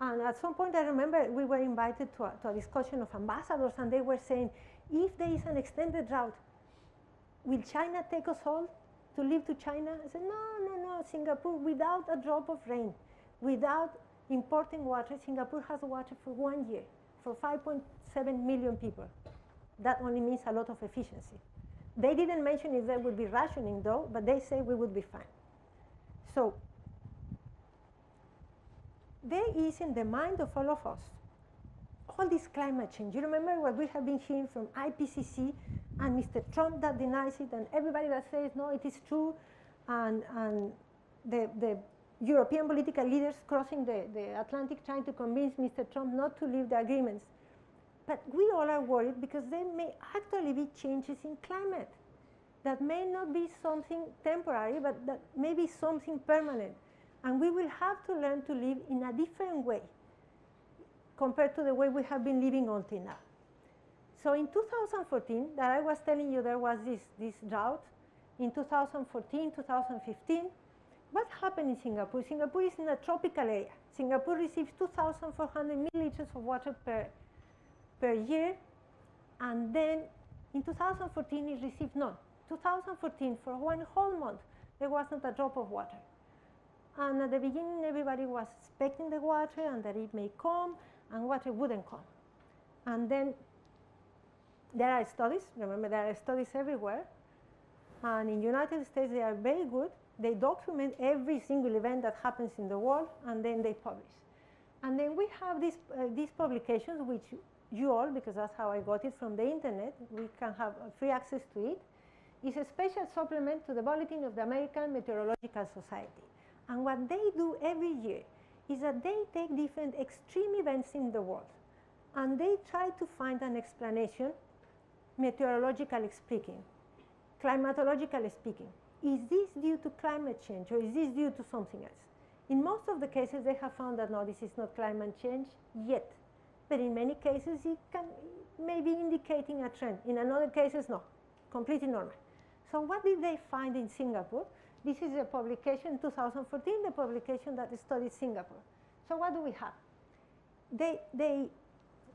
And at some point, I remember we were invited to a discussion of ambassadors, and they were saying, if there is an extended drought, will China take us all to live to China? I said, no, Singapore, without a drop of rain, without importing water, Singapore has water for 1 year, for 5.7 million people. That only means a lot of efficiency. They didn't mention if there would be rationing, though, but they say we would be fine. So there is in the mind of all of us all this climate change. You remember what we have been hearing from IPCC and Mr. Trump that denies it, and everybody that says, no, it is true, and the European political leaders crossing the Atlantic trying to convince Mr. Trump not to leave the agreements. But we all are worried because there may actually be changes in climate that may not be something temporary, but that may be something permanent. And we will have to learn to live in a different way compared to the way we have been living until now. So in 2014, that I was telling you there was this drought, in 2014, 2015, what happened in Singapore? Singapore is in a tropical area. Singapore receives 2,400 milliliters of water per year, and then in 2014 it received none. 2014, for 1 whole month, there wasn't a drop of water. And at the beginning, everybody was expecting the water and that it may come, and water wouldn't come. And then there are studies, remember there are studies everywhere, and in the United States they are very good. They document every single event that happens in the world, and then they publish. And then we have these publications, which you all, because that's how I got it from the internet, we can have free access to it. It's a special supplement to the Bulletin of the American Meteorological Society. And what they do every year is that they take different extreme events in the world, and they try to find an explanation, meteorologically speaking, climatologically speaking. Is this due to climate change, or is this due to something else? In most of the cases, they have found that no, this is not climate change yet. But in many cases, it may be indicating a trend. In other cases, no, completely normal. So what did they find in Singapore? This is a publication, 2014, the publication that studied Singapore. So what do we have? The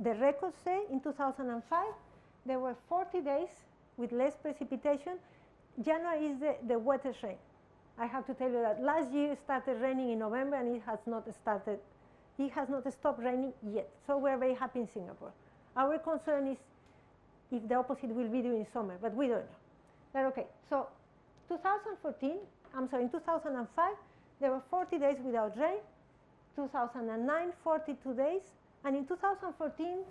records say in 2005, there were 40 days with less precipitation. January is the wettest rain. I have to tell you that last year it started raining in November, and it has not stopped raining yet. So we're very happy in Singapore. Our concern is if the opposite will be during summer, but we don't know. But okay, so in 2005, there were 40 days without rain, 2009, 42 days, and in 2014,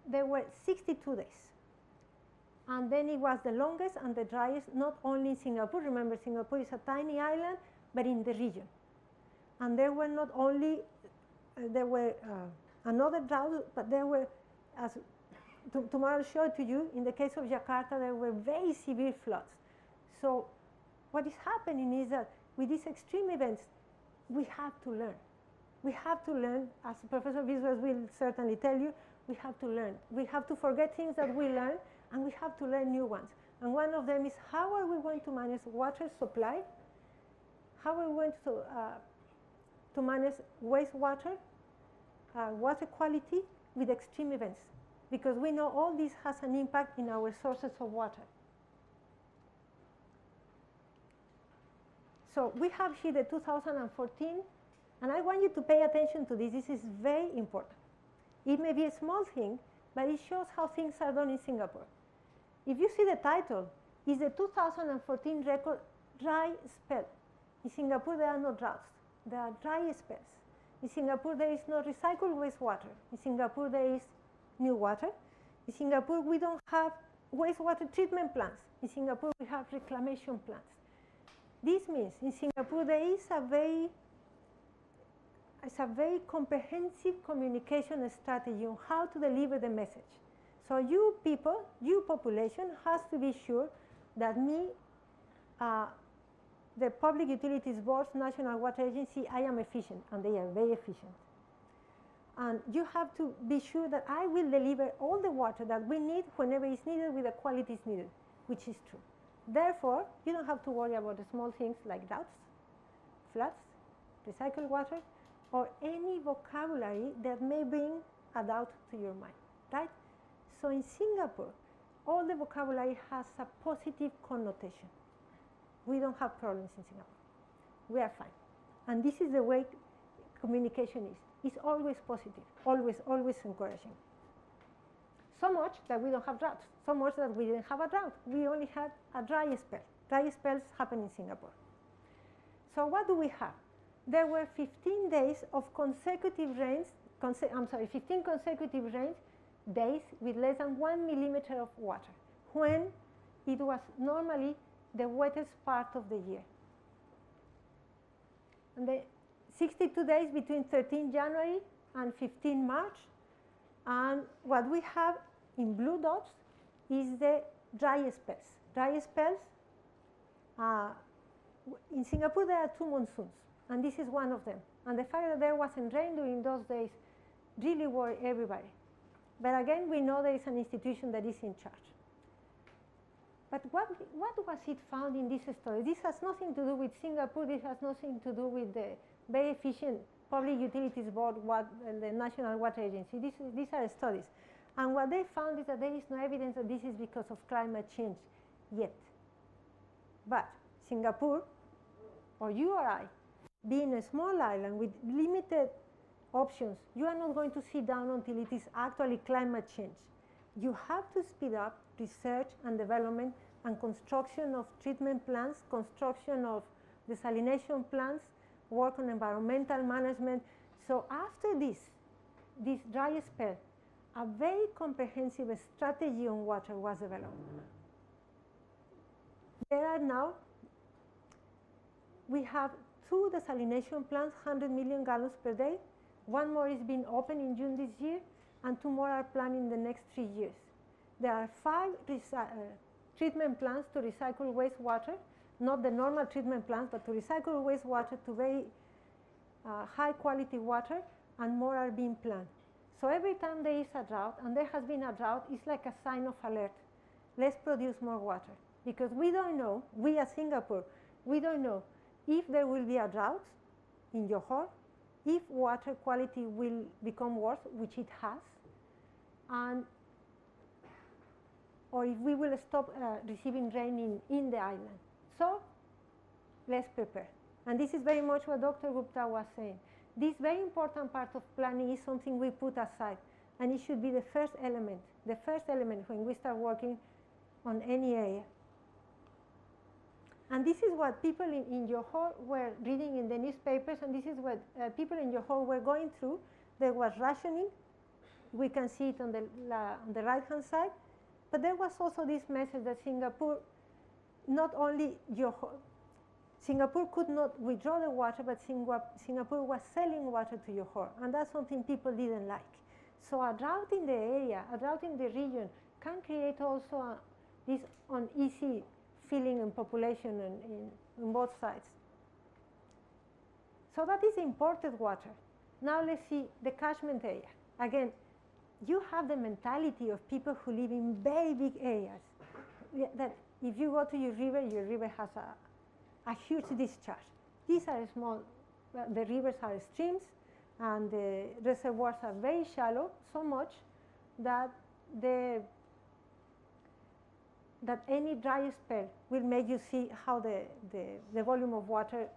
there were 62 days. And then it was the longest and the driest, not only in Singapore. Remember, Singapore is a tiny island, but in the region. And there were not only, there were another drought, but there were, as tomorrow showed to you, in the case of Jakarta, there were very severe floods. So what is happening is that with these extreme events, we have to learn. We have to learn, as Professor Biswas will certainly tell you, we have to learn. We have to forget things that we learned, and we have to learn new ones. And one of them is, how are we going to manage water supply? How are we going to manage wastewater, water quality with extreme events? Because we know all this has an impact in our sources of water. So we have here the 2014, and I want you to pay attention to this. This is very important. It may be a small thing, but it shows how things are done in Singapore. If you see the title, is the 2014 record dry spell. In Singapore, there are no droughts. There are dry spells. In Singapore, there is no recycled wastewater. In Singapore, there is new water. In Singapore, we don't have wastewater treatment plants. In Singapore, we have reclamation plants. This means in Singapore, there is a very comprehensive communication strategy on how to deliver the message. So you people, you population, has to be sure that the Public Utilities Board's National Water Agency, I am efficient, and they are very efficient. And you have to be sure that I will deliver all the water that we need whenever it's needed with the quality it's needed, which is true. Therefore, you don't have to worry about the small things like droughts. floods, recycled water, or any vocabulary that may bring a doubt to your mind, right? So in Singapore, all the vocabulary has a positive connotation. We don't have problems in Singapore. We are fine. And this is the way communication is. It's always positive, always, always encouraging. So much that we don't have droughts, so much that we didn't have a drought. We only had a dry spell. Dry spells happen in Singapore. So what do we have? There were 15 days of consecutive rains, 15 consecutive rains days with less than 1 millimeter of water, when it was normally the wettest part of the year. And the 62 days between 13 January and 15 March. And what we have in blue dots is the dry spells. Dry spells, in Singapore there are 2 monsoons, and this is one of them. And the fact that there wasn't rain during those days really worried everybody. But again, we know there is an institution that is in charge. But what was it found in this story? This has nothing to do with Singapore. This has nothing to do with the very efficient Public Utilities Board, the National Water Agency. These are studies. And what they found is that there is no evidence that this is because of climate change yet. But Singapore, or you or I, being a small island with limited options, you are not going to sit down until it is actually climate change. You have to speed up research and development and construction of treatment plants, construction of desalination plants, work on environmental management. So after this dry spell, a very comprehensive strategy on water was developed. There are now, we have 2 desalination plants, 100 million gallons per day. 1 more is being opened in June this year, and 2 more are planned in the next 3 years. There are 5 treatment plants to recycle wastewater, not the normal treatment plants, but to recycle wastewater to very high quality water, and more are being planned. So every time there is a drought, and there has been a drought, it's like a sign of alert. Let's produce more water. Because we don't know, we as Singapore, we don't know if there will be a drought in Johor, if water quality will become worse, which it has, and or if we will stop receiving rain in the island. So let's prepare. And this is very much what Dr. Gupta was saying. This very important part of planning is something we put aside, and it should be the first element when we start working on any area. And this is what people in Johor were reading in the newspapers, and this is what people in Johor were going through. There was rationing. We can see it on the right-hand side. But there was also this message that Singapore, not only Johor, Singapore could not withdraw the water, but Singapore was selling water to Johor, and that's something people didn't like. So a drought in the area, a drought in the region, can create also this uneasy feeling in population on both sides. So that is imported water. Now let's see the catchment area. Again, you have the mentality of people who live in very big areas, that if you go to your river has a huge discharge. These are small, the rivers are streams, and the reservoirs are very shallow, so much that any dry spell will make you see how the volume of water,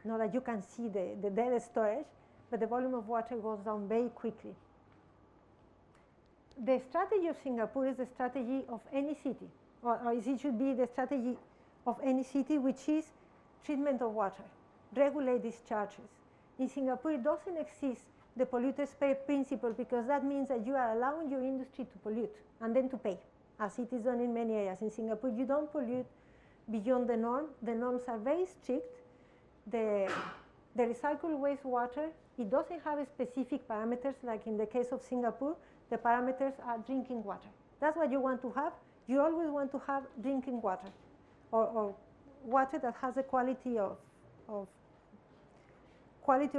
not that you can see the dead storage, but the volume of water goes down very quickly. The strategy of Singapore is the strategy of any city, or it should be the strategy of any city, which is treatment of water, regulate discharges. In Singapore, it doesn't exist the polluters pay principle, because that means that you are allowing your industry to pollute and then to pay, as it is done in many areas. In Singapore, you don't pollute beyond the norm. The norms are very strict. The recycled wastewater, it doesn't have specific parameters like in the case of Singapore. The parameters are drinking water. That's what you want to have. You always want to have drinking water, or water that has a quality of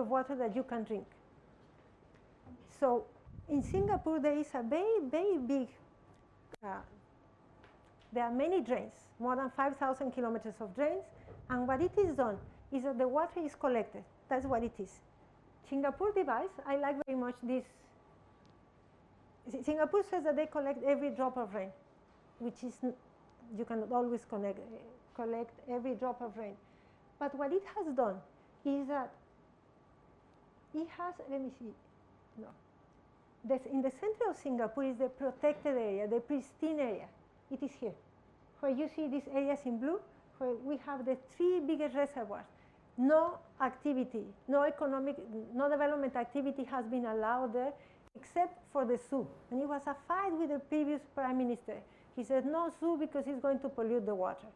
water that you can drink. So in Singapore, there is a very, very big, there are many drains, more than 5,000 kilometers of drains, and what it is done is that the water is collected. That's what it is. Singapore device, I like very much this. Singapore says that they collect every drop of rain, which is, you cannot always collect every drop of rain. But what it has done is that it has, let me see, no. In the center of Singapore is the protected area, the pristine area. It is here, where you see these areas in blue, where we have the 3 biggest reservoirs. No activity, no development activity has been allowed there, except for the zoo. And it was a fight with the previous prime minister. He said no zoo because it's going to pollute the water.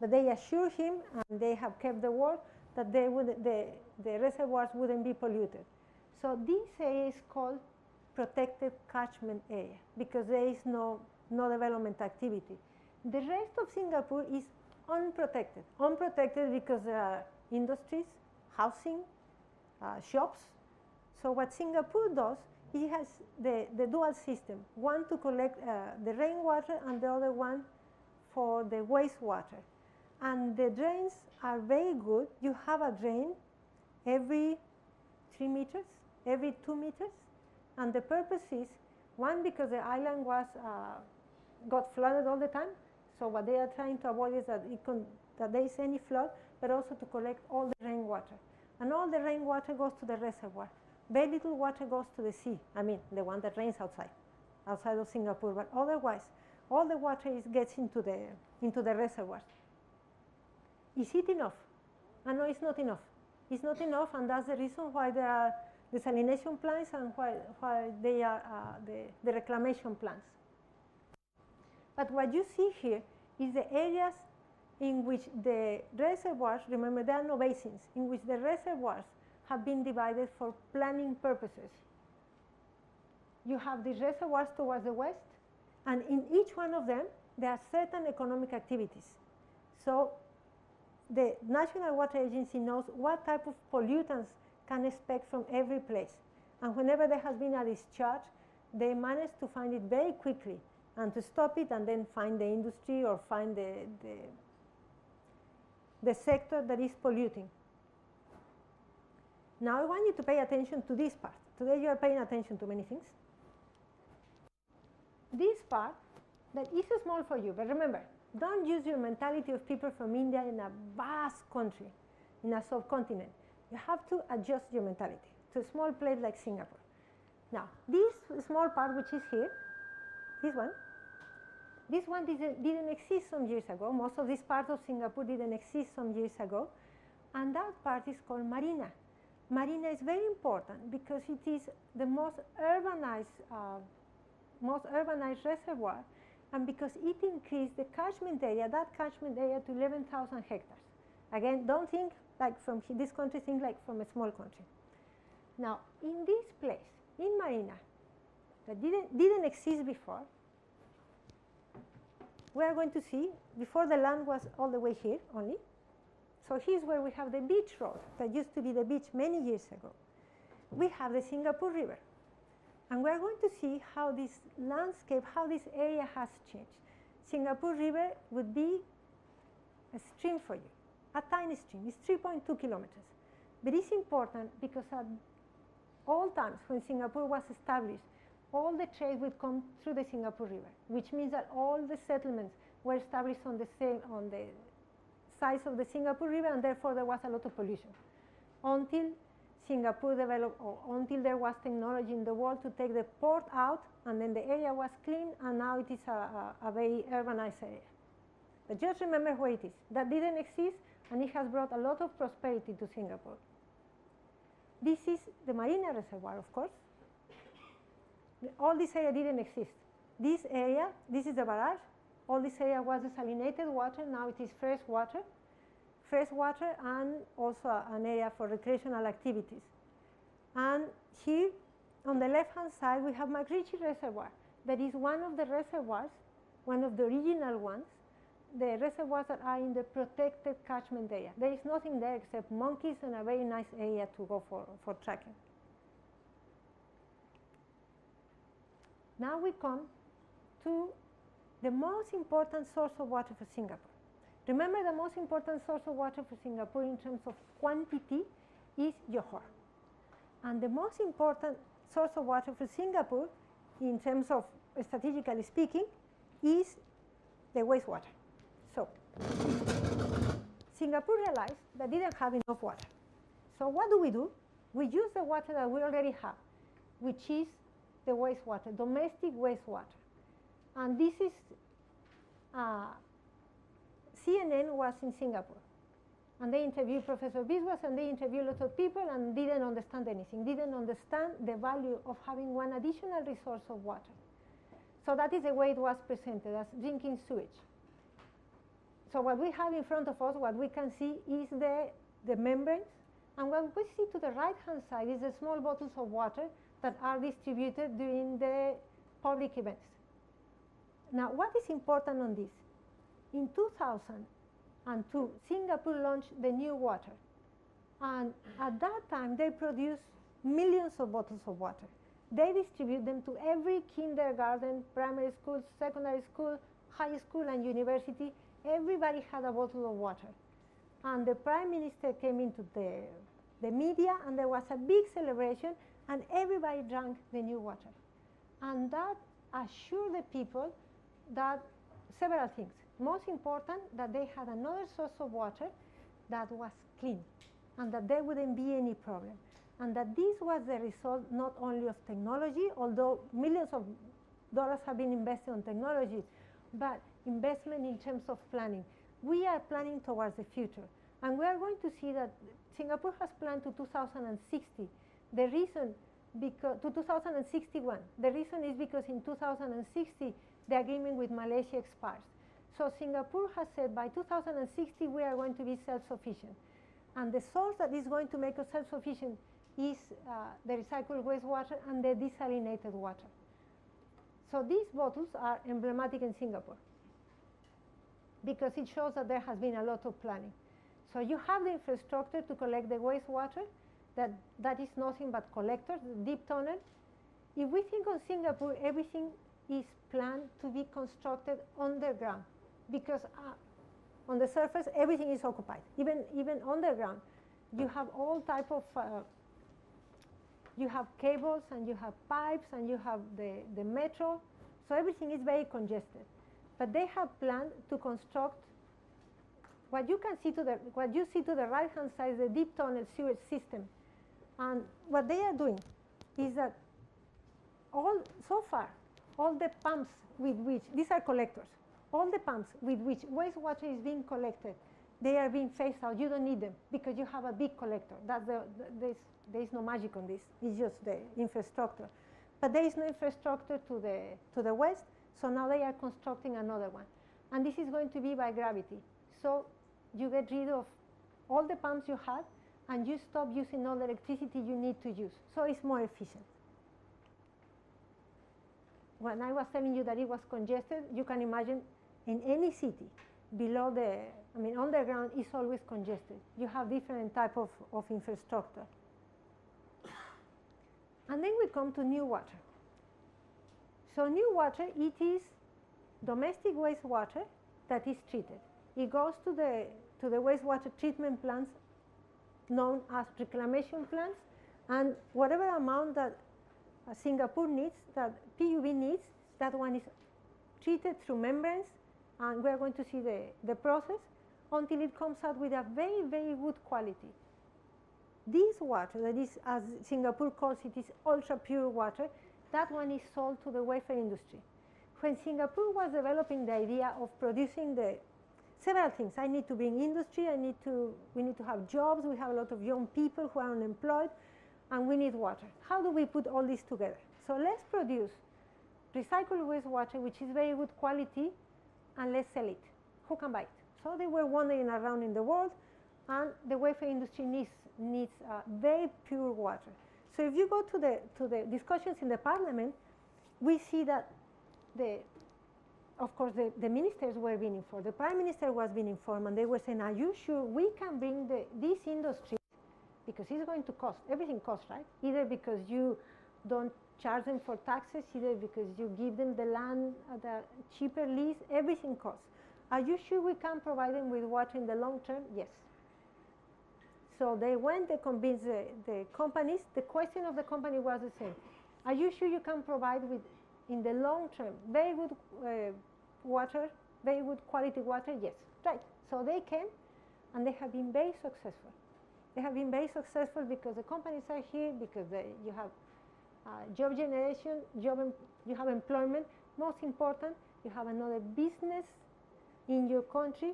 But they assured him, and they have kept the word, that the reservoirs wouldn't be polluted. So this area is called protected catchment area because there is no development activity. The rest of Singapore is unprotected. Unprotected because there are industries, housing, shops. So what Singapore does, it has the dual system, one to collect the rainwater and the other one for the wastewater. And the drains are very good. You have a drain every 3 meters, every 2 meters. And the purpose is, one, because the island got flooded all the time. So what they are trying to avoid is that there is any flood, but also to collect all the rainwater. And all the rainwater goes to the reservoir. Very little water goes to the sea. I mean, the one that rains outside of Singapore. But otherwise, all the water gets into the reservoirs. Is it enough? And no, it's not enough. It's not enough, and that's the reason why there are desalination plants and why they are the reclamation plants. But what you see here is the areas in which the reservoirs, remember there are no basins, in which the reservoirs have been divided for planning purposes. You have the reservoirs towards the west, and in each one of them, there are certain economic activities. So the National Water Agency knows what type of pollutants can expect from every place. And whenever there has been a discharge, they manage to find it very quickly and to stop it and then find the industry or find the sector that is polluting. Now I want you to pay attention to this part. Today you are paying attention to many things. This part that is small for you, but remember, don't use your mentality of people from India in a vast country, in a subcontinent. You have to adjust your mentality to a small place like Singapore. Now, this small part which is here, this one didn't exist some years ago. Most of these parts of Singapore didn't exist some years ago. And that part is called Marina. Marina is very important because it is the most urbanized reservoir, and because it increased the catchment area, that catchment area to 11,000 hectares. Again, don't think like from this country, think like from a small country. Now, in this place, in Marina, that didn't exist before, we are going to see, before the land was all the way here only. So here's where we have the beach road that used to be the beach many years ago. We have the Singapore River. And we're going to see how this landscape, how this area has changed. Singapore River would be a stream for you, a tiny stream. It's 3.2 kilometers. But it's important because at all times when Singapore was established, all the trade would come through the Singapore River, which means that all the settlements were established on the sides of the Singapore River, and therefore there was a lot of pollution. Until Singapore developed, or until there was technology in the world to take the port out, and then the area was clean, and now it is a very urbanized area. But just remember where it is. That didn't exist, and it has brought a lot of prosperity to Singapore. This is the Marina Reservoir, of course. All this area didn't exist. This area, this is the barrage. All this area was desalinated water. Now it is fresh water. Fresh water, and also an area for recreational activities. And here, on the left-hand side, we have McRitchie Reservoir. That is one of the reservoirs, one of the original ones, the reservoirs that are in the protected catchment area. There is nothing there except monkeys and a very nice area to go for trekking. Now we come to the most important source of water for Singapore. Remember, the most important source of water for Singapore in terms of quantity is Johor. And the most important source of water for Singapore, in terms of strategically speaking, is the wastewater. So Singapore realized that they didn't have enough water. So what do? We use the water that we already have, which is the wastewater, domestic wastewater. And this is, CNN was in Singapore. And they interviewed Professor Biswas, and they interviewed lots of people and didn't understand anything, didn't understand the value of having one additional resource of water. So that is the way it was presented, as drinking sewage. So what we have in front of us, what we can see is the membranes, and what we see to the right-hand side is the small bottles of water that are distributed during the public events. Now, what is important on this? In 2002, Singapore launched the new water, and at that time they produced millions of bottles of water. They distribute them to every kindergarten, primary school, secondary school, high school, and university. Everybody had a bottle of water. And the Prime Minister came into the media, and there was a big celebration, and everybody drank the new water. And that assured the people that several things. Most important, that they had another source of water that was clean, and that there wouldn't be any problem. And that this was the result not only of technology, although millions of dollars have been invested on technology, but investment in terms of planning. We are planning towards the future. And we are going to see that Singapore has planned to 2060. The reason, because to 2061, the reason is because in 2060, the agreement with Malaysia expires. So Singapore has said by 2060, we are going to be self-sufficient. And the source that is going to make us self-sufficient is the recycled wastewater and the desalinated water. So these bottles are emblematic in Singapore because it shows that there has been a lot of planning. So you have the infrastructure to collect the wastewater, that is nothing but collectors, the deep tunnel. If we think of Singapore, everything is planned to be constructed underground because on the surface, everything is occupied. Even underground, you have all type of you have cables, and you have pipes, and you have the metro, so everything is very congested. But they have planned to construct what you see to the right-hand side is the deep tunnel sewage system. And what they are doing is that so far, all the pumps with which, these are collectors, all the pumps with which wastewater is being collected, they are being phased out. You don't need them because you have a big collector. That's there is no magic on this. It's just the infrastructure. But there is no infrastructure to the west, so now they are constructing another one. And this is going to be by gravity. So you get rid of all the pumps you had, and you stop using all the electricity you need to use. So it's more efficient. When I was telling you that it was congested, you can imagine in any city, below underground is always congested. You have different type of infrastructure. And then we come to new water. So new water, it is domestic wastewater that is treated. It goes to the wastewater treatment plants known as reclamation plants, and whatever amount that Singapore needs, that PUB needs, that one is treated through membranes, and we are going to see the process until it comes out with a very, very good quality. This water, that is, as Singapore calls it, is ultra pure water, that one is sold to the wafer industry. When Singapore was developing the idea of producing several things, I need to bring industry, we need to have jobs, we have a lot of young people who are unemployed, and we need water. How do we put all this together? So let's produce recycled wastewater, which is very good quality, and let's sell it. Who can buy it? So they were wandering around in the world, and the wafer industry needs very pure water. So if you go to the discussions in the parliament, we see that of course, the ministers were being informed. The Prime Minister was being informed, and they were saying, are you sure we can bring this industry, because it's going to cost, everything costs, right? Either because you don't charge them for taxes, either because you give them the land at a cheaper lease, everything costs. Are you sure we can provide them with water in the long term? Yes. So they went, they convinced the companies. The question of the company was the same. Are you sure you can provide with, in the long term, very good water, very good quality water? Yes, right. So they came, and they have been very successful. They have been very successful because the companies are here, because you have job generation, you have employment. Most important, you have another business in your country.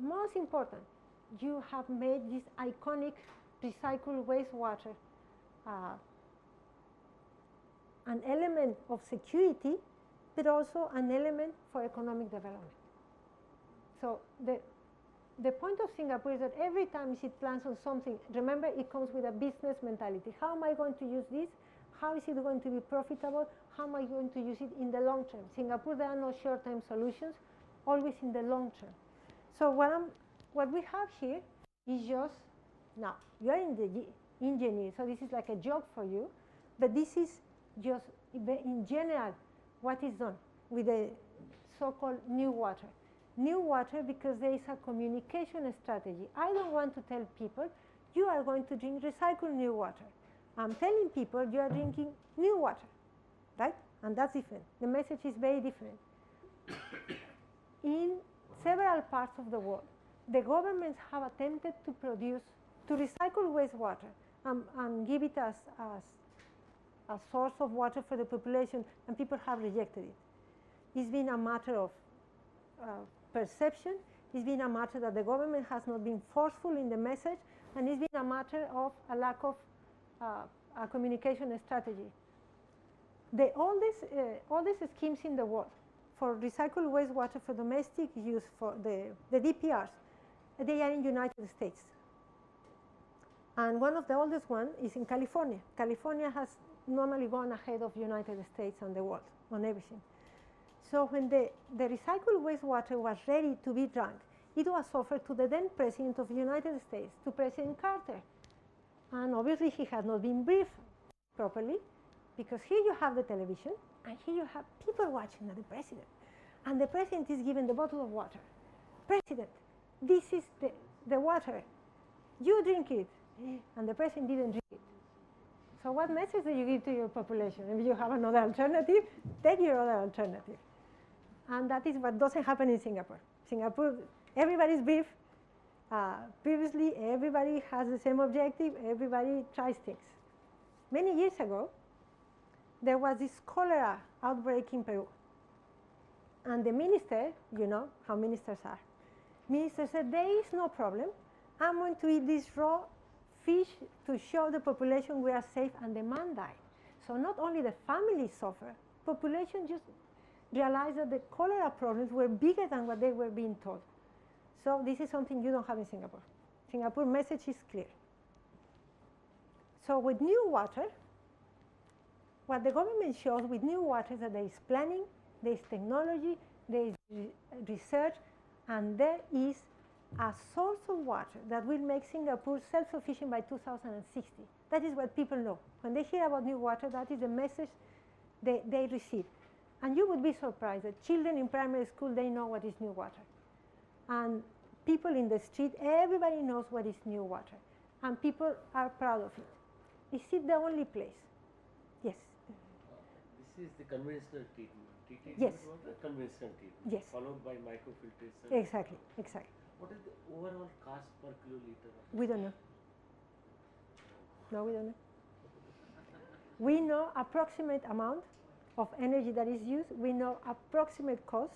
Most important, you have made this iconic recycled wastewater an element of security, but also an element for economic development. So the point of Singapore is that every time it plans on something, remember, it comes with a business mentality. How am I going to use this? How is it going to be profitable? How am I going to use it in the long term? Singapore, there are no short-term solutions, always in the long term. So what we have here is just, now, you are in the engineer, so this is like a job for you, but this is just, in general, what is done with the so-called new water. New water because there is a communication strategy. I don't want to tell people, you are going to drink recycled new water. I'm telling people you are drinking new water, right? And that's different. The message is very different. In several parts of the world, the governments have attempted to recycle wastewater and give it as a source of water for the population, and people have rejected it. It's been a matter of perception. It's been a matter that the government has not been forceful in the message, and it's been a matter of a lack of a communication strategy. All these schemes in the world for recycled wastewater for domestic use, for the DPRs, they are in United States. And one of the oldest ones is in California. California has normally gone ahead of United States and the world on everything. So when the recycled wastewater was ready to be drunk, it was offered to the then President of the United States, to President Carter. And obviously he had not been briefed properly, because here you have the television, and here you have people watching the President. And the President is given the bottle of water. President, this is the water. You drink it. And the President didn't drink it. So what message do you give to your population? If you have another alternative, take your other alternative. And that is what doesn't happen in Singapore. Singapore, everybody's briefed. Previously, everybody has the same objective. Everybody tries things. Many years ago, there was this cholera outbreak in Peru. And the minister, you know how ministers are, minister said, there is no problem. I'm going to eat this raw fish to show the population we are safe, and the man died. So not only the families suffer, population just realized that the cholera problems were bigger than what they were being told. So this is something you don't have in Singapore. Singapore message is clear. So with new water, what the government shows with new water is that there is planning, there is technology, there is research, and there is a source of water that will make Singapore self-sufficient by 2060. That is what people know. When they hear about new water, that is the message they receive. And you would be surprised that children in primary school, they know what is new water. And people in the street, everybody knows what is new water. And people are proud of it. Is it the only place? Yes. This is the conventional treatment. Yes. Water, conventional treatment. Yes. Followed by microfiltration. Exactly, exactly. What is the overall cost per kiloliter? We don't know. No, we don't know. We know approximate amount of energy that is used. We know approximate costs.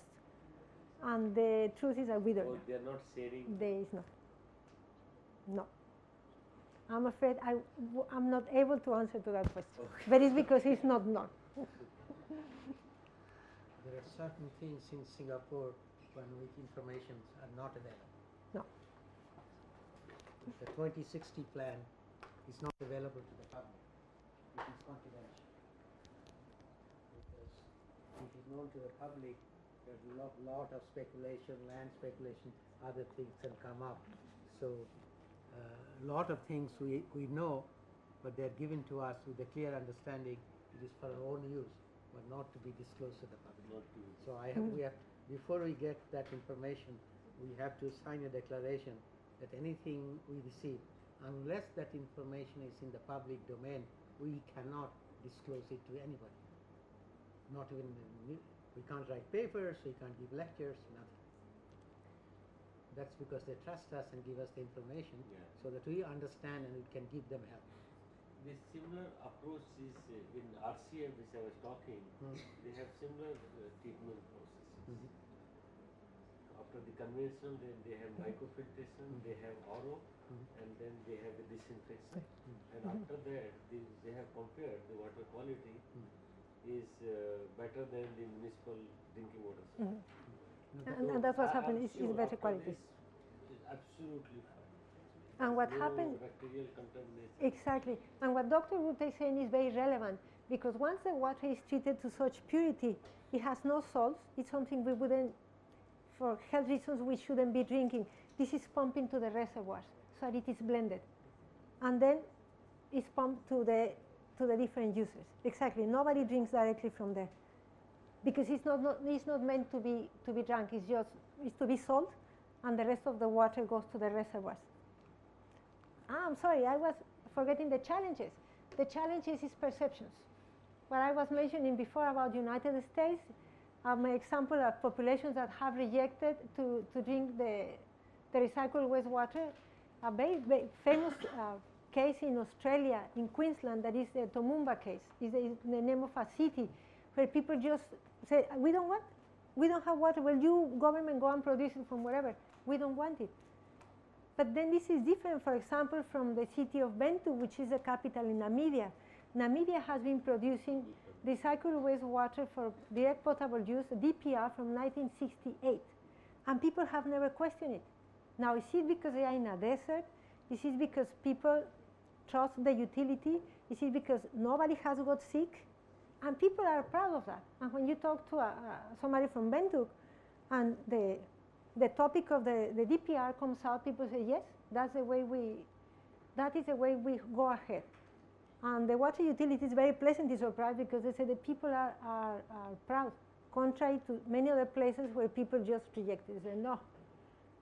And the truth is that we don't know. They are not sharing? There is not. No. I'm afraid I'm not able to answer to that question. Okay. But it's because it's not known. There are certain things in Singapore which information are not available. No. The 2060 plan is not available to the public. It is confidential. Because if it is known to the public, there's a lot of speculation, land speculation, other things can come up. So a lot of things we know, but they're given to us with a clear understanding it is for our own use, but not to be disclosed to the public. So we have, before we get that information, we have to sign a declaration that anything we receive, unless that information is in the public domain, we cannot disclose it to anybody. Not even, we can't write papers, we can't give lectures, nothing. That's because they trust us and give us the information so that we understand and we can give them help. This similar approach is in RCA, which I was talking, they have similar treatment processes. After the conventional, then they have microfiltration, they have RO, and then they have the disinfection. And after that, they have compared the water quality is better than the municipal drinking water supply. And that's what's happening, is better quality. Is absolutely fine. And what No happened, bacterial contamination. exactly, and what Dr. Gupta is saying is very relevant, because once the water is treated to such purity, it has no salts, it's something we wouldn't, for health reasons, we shouldn't be drinking. This is pumped into the reservoirs, so that it is blended. And then it's pumped to the different users. Exactly, nobody drinks directly from there. Because it's not meant to be drunk, it's to be sold, and the rest of the water goes to the reservoirs. I'm sorry, I was forgetting the challenges. The challenges is perceptions. What I was mentioning before about United States, my example of populations that have rejected to drink the recycled wastewater. A very, very famous case in Australia, in Queensland, that is the Tomoomba case, is the name of a city where people just say, we don't have water. Well, you government go and produce it from wherever. We don't want it. But then this is different, for example, from the city of Bentu, which is the capital in Namibia. Namibia has been producing recycled wastewater for direct potable use, DPR, from 1968. And people have never questioned it. Now, is it because they are in a desert? Is it because people trust the utility? Is it because nobody has got sick? And people are proud of that. And when you talk to somebody from Bentu, and the topic of the DPR comes out, people say, yes, that is the way we go ahead. And the water utility is very pleasantly surprised, because they say the people are proud, contrary to many other places where people just reject it. They say no.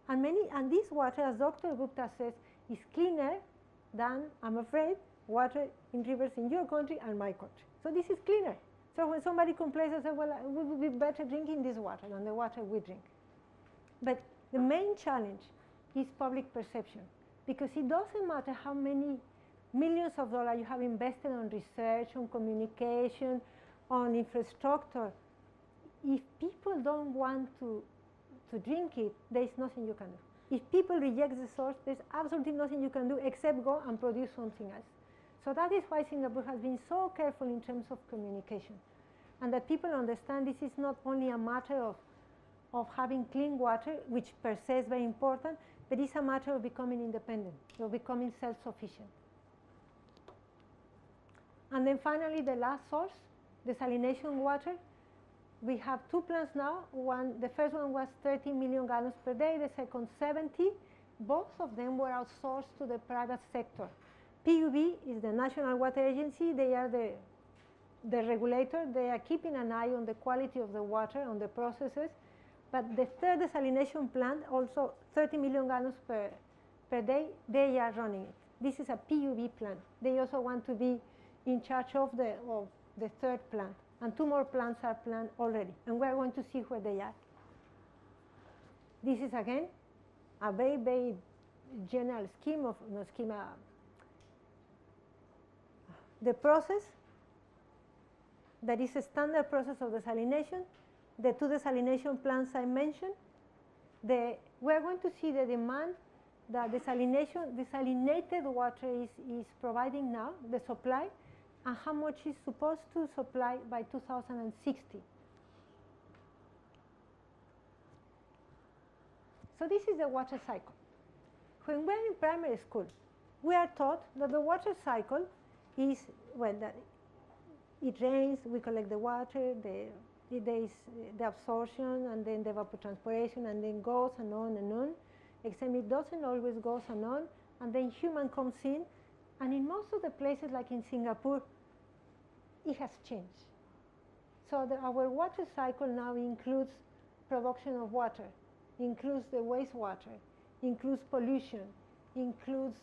And this water, as Dr. Gupta says, is cleaner than, I'm afraid, water in rivers in your country and my country. So this is cleaner. So when somebody complains, I say, well, we would be better drinking this water than the water we drink. But the main challenge is public perception, because it doesn't matter how many millions of dollars you have invested on research, on communication, on infrastructure. If people don't want to drink it, there is nothing you can do. If people reject the source, there's absolutely nothing you can do except go and produce something else. So that is why Singapore has been so careful in terms of communication, and that people understand this is not only a matter of having clean water, which per se is very important, but it's a matter of becoming independent, of becoming self-sufficient. And then finally, the last source, desalination water. We have two plants now. The first one was 30 million gallons per day, the second 70. Both of them were outsourced to the private sector. PUB is the National Water Agency. They are the regulator. They are keeping an eye on the quality of the water, on the processes. But the third desalination plant, also 30 million gallons per day, they are running it. This is a PUB plant. They also want to be in charge of the third plant. And two more plants are planned already. And we're going to see where they are. This is, again, a very, very general scheme of, the process that is a standard process of desalination. The two desalination plants I mentioned, we're going to see the demand that desalinated water is providing now, the supply, and how much is supposed to supply by 2060. So this is the water cycle. When we're in primary school, we are taught that the water cycle is, well, that it rains, we collect the water, there is the absorption, and then the evapotranspiration, and then goes and on, except it doesn't always goes on, and then human comes in, and in most of the places, like in Singapore, it has changed. So our water cycle now includes production of water, includes the wastewater, includes pollution, includes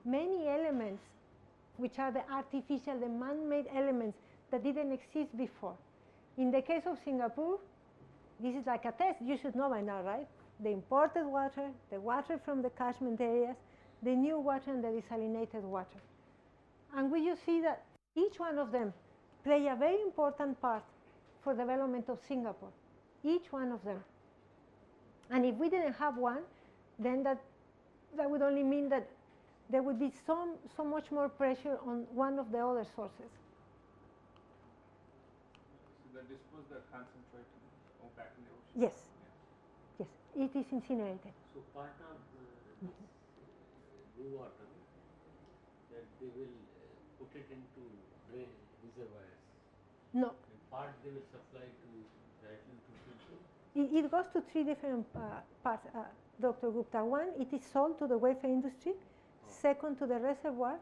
many elements which are the artificial, the man-made elements that didn't exist before. In the case of Singapore, this is like a test. You should know by now, right? The imported water, the water from the catchment areas, the new water, and the desalinated water. And we just see that each one of them play a very important part for development of Singapore, each one of them. And if we didn't have one, then that would only mean that there would be so much more pressure on one of the other sources. So the dispose the concentrate back in the ocean? Yes. Yes, it is incinerated. So part of this new water, that they will put it into drain reservoirs. No, And part they will supply to Rationing Agriculture. it goes to three different parts, Dr. Gupta. One, it is sold to the welfare industry. Second, to the reservoir.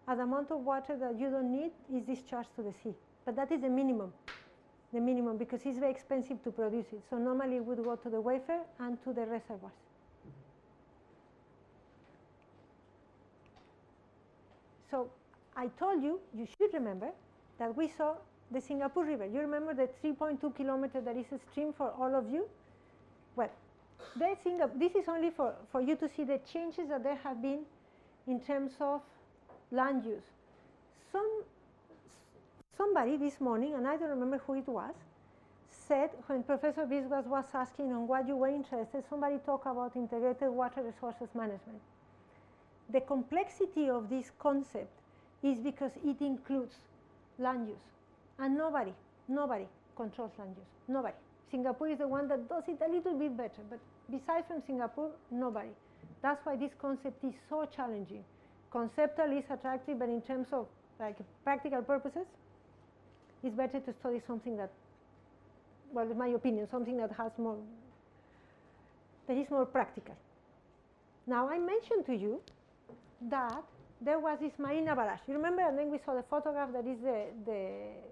The amount of water that you don't need is discharged to the sea. But that is the minimum, because it's very expensive to produce it. So normally it would go to the welfare and to the reservoirs. So I told you, you should remember, that we saw the Singapore River. You remember the 3.2 kilometers that is a stream for all of you? Well, this is only for you to see the changes that there have been in terms of land use. Somebody this morning, and I don't remember who it was, said when Professor Biswas was asking on what you were interested, somebody talked about integrated water resources management. The complexity of this concept is because it includes land use. And nobody controls land use. Nobody. Singapore is the one that does it a little bit better, but besides from Singapore, nobody. That's why this concept is so challenging. Conceptually it's attractive, but in terms of like practical purposes, it's better to study something that, well, in my opinion, something that is more practical. Now, I mentioned to you that there was this marina barrage. You remember, and then we saw the photograph that is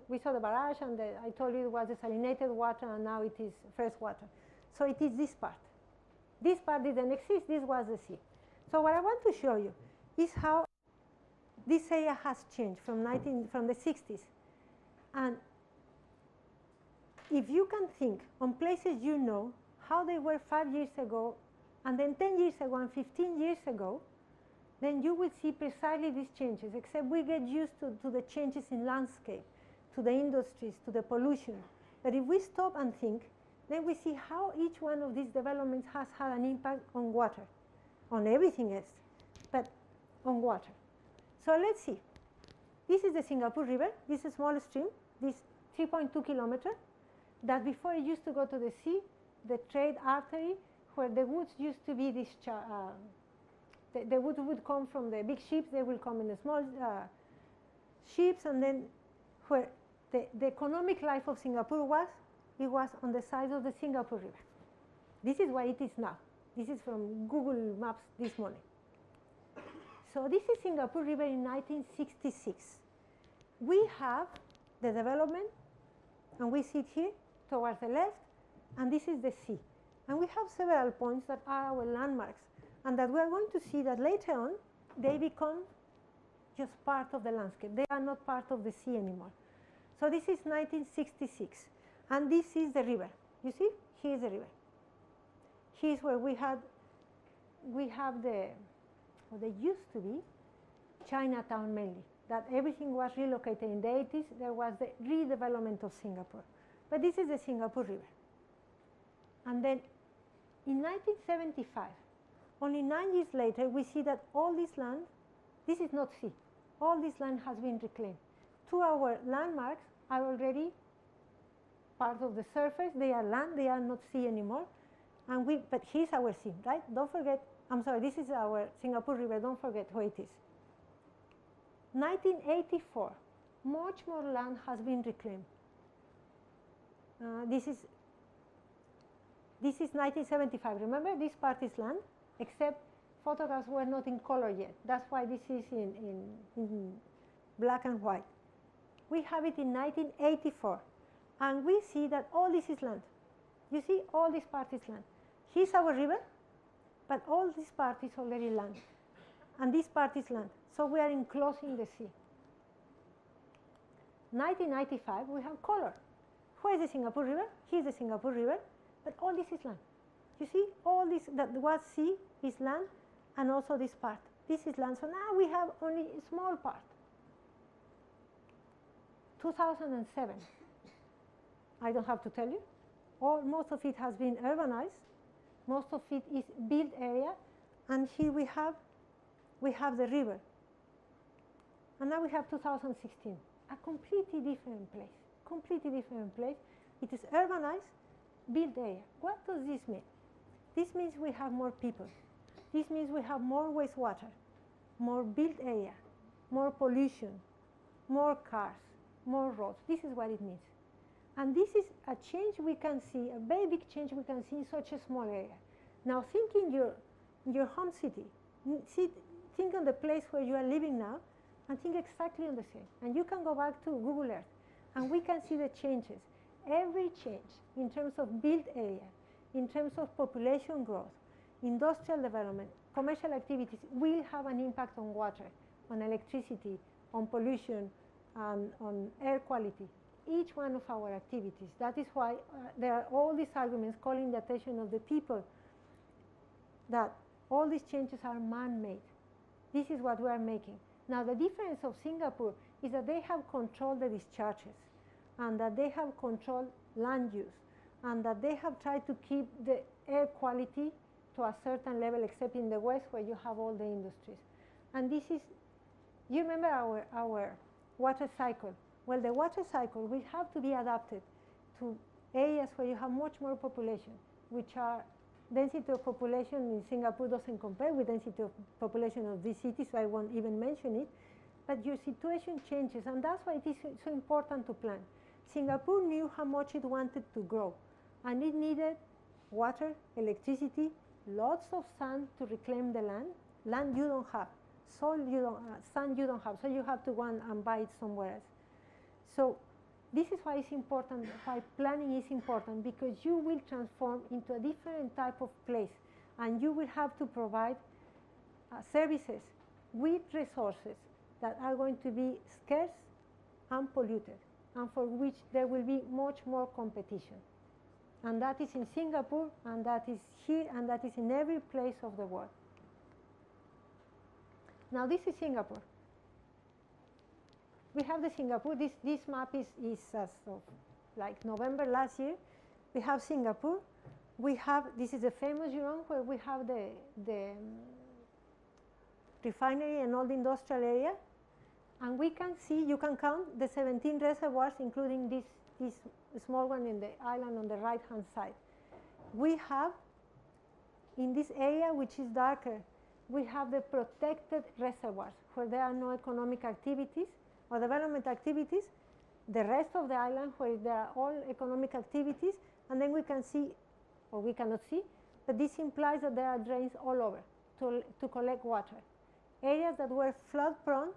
we saw the barrage, and I told you it was desalinated water, and now it is fresh water. So it is this part. This part didn't exist, this was the sea. So what I want to show you is how this area has changed from the 60s. And if you can think on places you know, how they were 5 years ago, and then 10 years ago, and 15 years ago, then you will see precisely these changes, except we get used to the changes in landscape, to the industries, to the pollution. But if we stop and think, then we see how each one of these developments has had an impact on water, on everything else, but on water. So let's see. This is the Singapore River. This is a small stream, this 3.2 kilometers, that before it used to go to the sea, the trade artery, where the goods used to be discharged. The wood would come from the big ships, they will come in the small ships, and then where the economic life of Singapore was, it was on the side of the Singapore River. This is what it is now. This is from Google Maps this morning. So this is Singapore River in 1966. We have the development, and we see it here towards the left, and this is the sea. And we have several points that are our landmarks, and that we are going to see that later on, they become just part of the landscape. They are not part of the sea anymore. So this is 1966, and this is the river. You see, here is the river. Here is where we have what they used to be, Chinatown mainly, that everything was relocated in the 80s. There was the redevelopment of Singapore. But this is the Singapore River. And then in 1975, only 9 years later, we see that all this land, this is not sea, all this land has been reclaimed. 2 our landmarks are already part of the surface. They are land, they are not sea anymore. But here's our sea, right? Don't forget, I'm sorry, this is our Singapore River, don't forget where it is. 1984, much more land has been reclaimed. This is 1975, remember, this part is land, except photographs were not in color yet. That's why this is in black and white. We have it in 1984, and we see that all this is land. You see, all this part is land. Here's our river, but all this part is already land, and this part is land. So we are enclosing the sea. 1995, we have color. Where is the Singapore River? Here's the Singapore River, but all this is land. You see, all this that was sea is land, and also this part. This is land. So now we have only a small part. 2007. I don't have to tell you. Most of it has been urbanized. Most of it is built area, and here we have the river. And now we have 2016, a completely different place. Completely different place. It is urbanized, built area. What does this mean? This means we have more people. This means we have more wastewater, more built area, more pollution, more cars, more roads. This is what it means. And this is a change we can see, a very big change we can see in such a small area. Now think in your home city. Think on the place where you are living now, and think exactly on the same. And you can go back to Google Earth, and we can see the changes. Every change in terms of built area, in terms of population growth, industrial development, commercial activities will have an impact on water, on electricity, on pollution, and on air quality. Each one of our activities. That is why there are all these arguments calling the attention of the people that all these changes are man-made. This is what we are making. Now the difference of Singapore is that they have controlled the discharges, and that they have controlled land use, and that they have tried to keep the air quality to a certain level, except in the west where you have all the industries. And this is, you remember our water cycle. Well, the water cycle will have to be adapted to areas where you have much more population, which are density of population in Singapore doesn't compare with density of population of this city, so I won't even mention it. But your situation changes, and that's why it is so important to plan. Singapore knew how much it wanted to grow, and it needed water, electricity, lots of sand to reclaim the land. Land you don't have, soil you don't, sand you don't have, so you have to go and buy it somewhere else. So this is why it's important, why planning is important, because you will transform into a different type of place, and you will have to provide services with resources that are going to be scarce and polluted, and for which there will be much more competition. And that is in Singapore, and that is here, and that is in every place of the world. Now this is Singapore. We have the Singapore. This map is as of like November last year. We have Singapore. We have, this is the famous Jurong, where we have the refinery and all the industrial area. And we can see, you can count the 17 reservoirs, including this small one in the island on the right-hand side. We have, in this area, which is darker, we have the protected reservoirs, where there are no economic activities or development activities. The rest of the island, where there are all economic activities, and then we can see, or we cannot see, but this implies that there are drains all over to collect water. Areas that were flood-prone,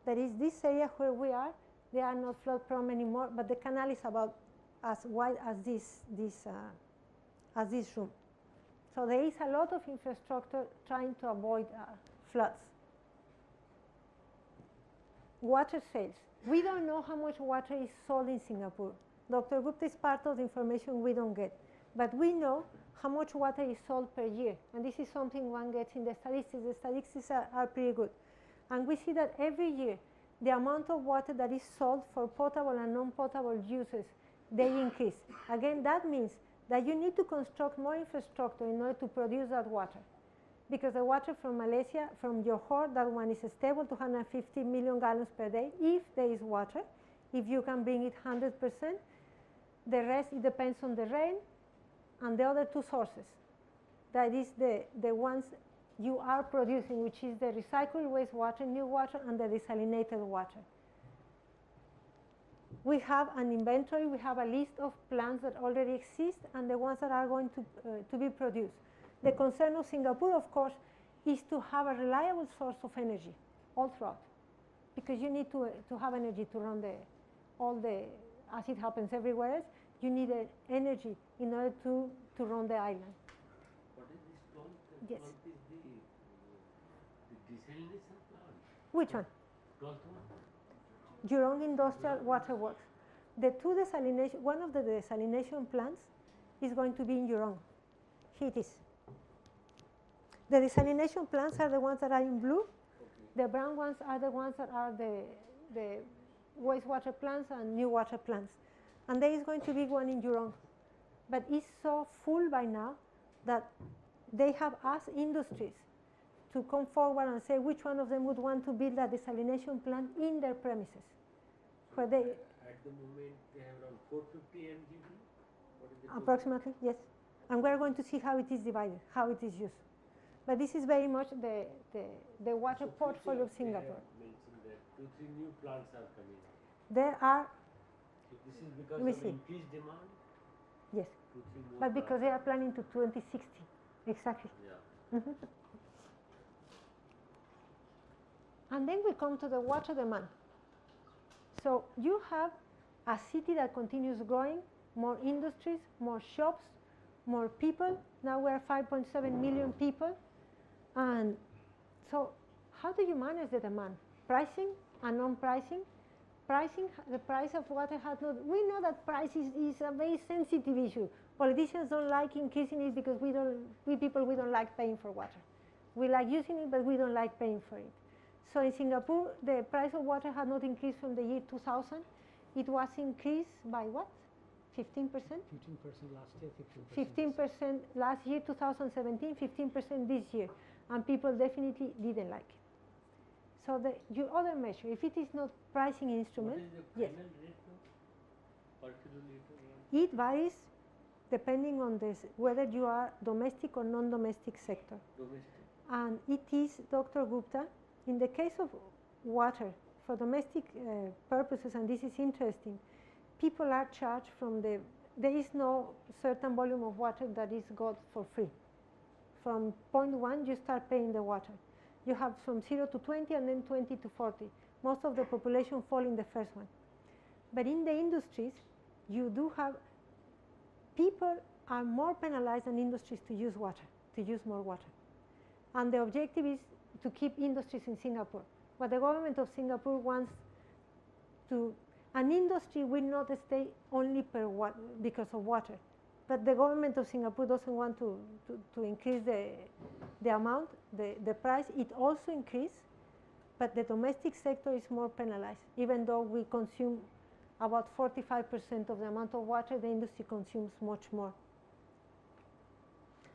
that is this area where we are, they are not flood-prone anymore, but the canal is about as wide as this room. So there is a lot of infrastructure trying to avoid floods. Water sales. We don't know how much water is sold in Singapore. Dr. Gupta is part of the information we don't get. But we know how much water is sold per year. And this is something one gets in the statistics. The statistics are pretty good. And we see that every year, the amount of water that is sold for potable and non-potable uses, they increase. Again, that means that you need to construct more infrastructure in order to produce that water. Because the water from Malaysia, from Johor, that one is stable, 250 million gallons per day, if there is water, if you can bring it 100%. The rest, it depends on the rain and the other two sources. That is the ones you are producing, which is the recycled wastewater, new water, and the desalinated water. We have an inventory, we have a list of plants that already exist and the ones that are going to be produced. The concern of Singapore, of course, is to have a reliable source of energy all throughout, because you need to have energy to run as it happens everywhere else, you need energy in order to run the island. Yes. 12th is the desalination plant. Which one? 12th one? Jurong Industrial Water Works. The two desalination, one of the desalination plants is going to be in Jurong. Here it is. The desalination plants are the ones that are in blue. Okay. The brown ones are the ones that are the wastewater plants and new water plants. And there is going to be one in Jurong. But it's so full by now that they have asked industries to come forward and say which one of them would want to build a desalination plant in their premises. Where they At the moment, they have around 450 MGD. What is the total? approximately, yes. And we're going to see how it is divided, how it is used. But this is very much the water So portfolio of future, they have Singapore. mentioned that 2-3 new plants are coming up. There are, So this is because Let me of see. increased demand. yes, 2-3 more. but because plants they are planning to 2060, exactly. Yeah. Mhm. And then we come to the water demand. So you have a city that continues growing, more industries, more shops, more people. Now we're 5.7 million people. And so how do you manage the demand? Pricing and non-pricing? Pricing, the price of water has not, we know that price is a very sensitive issue. Politicians don't like increasing it because we don't like paying for water. We like using it, but we don't like paying for it. So in Singapore, the price of water had not increased from the year 2000. It was increased by what? 15%? 15% last year, 15%. 15% last year, 2017, 15% this year. And people definitely didn't like it. So your other measure, if it is not pricing instrument, What is the yes, final rate now? Per kiloliter? it varies depending on this, whether you are domestic or non-domestic sector. Domestic. And it is, Dr. Gupta, in the case of water, for domestic purposes, and this is interesting, people are charged from there is no certain volume of water that is got for free. From point 1, you start paying the water. You have from 0 to 20 and then 20 to 40. Most of the population fall in the first one. But in the industries, you do have, people are more penalized than industries to use water, to use more water. And the objective is to keep industries in Singapore. What the government of Singapore wants to, an industry will not stay only because of water. But the government of Singapore doesn't want to increase the amount, the price. It also increased, but the domestic sector is more penalized. Even though we consume about 45% of the amount of water, the industry consumes much more.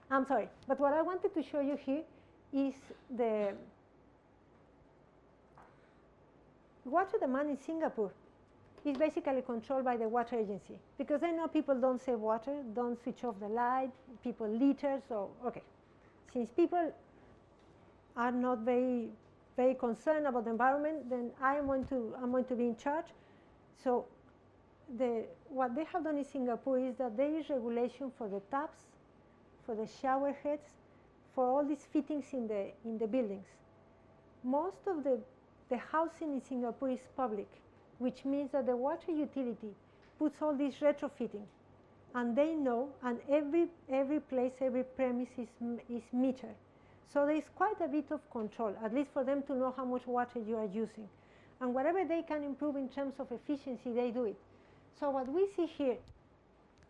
I'm sorry, but what I wanted to show you here is the water demand in Singapore is basically controlled by the water agency, because they know people don't save water, don't switch off the light, people litter, so okay. Since people are not very concerned about the environment, then I'm going to be in charge. So what they have done in Singapore is that there is regulation for the taps, for the shower heads, for all these fittings in the buildings. Most of the housing in Singapore is public, which means that the water utility puts all this retrofitting, and they know, and every place, every premise is metered. So there is quite a bit of control, at least for them to know how much water you are using. And whatever they can improve in terms of efficiency, they do it. So what we see here,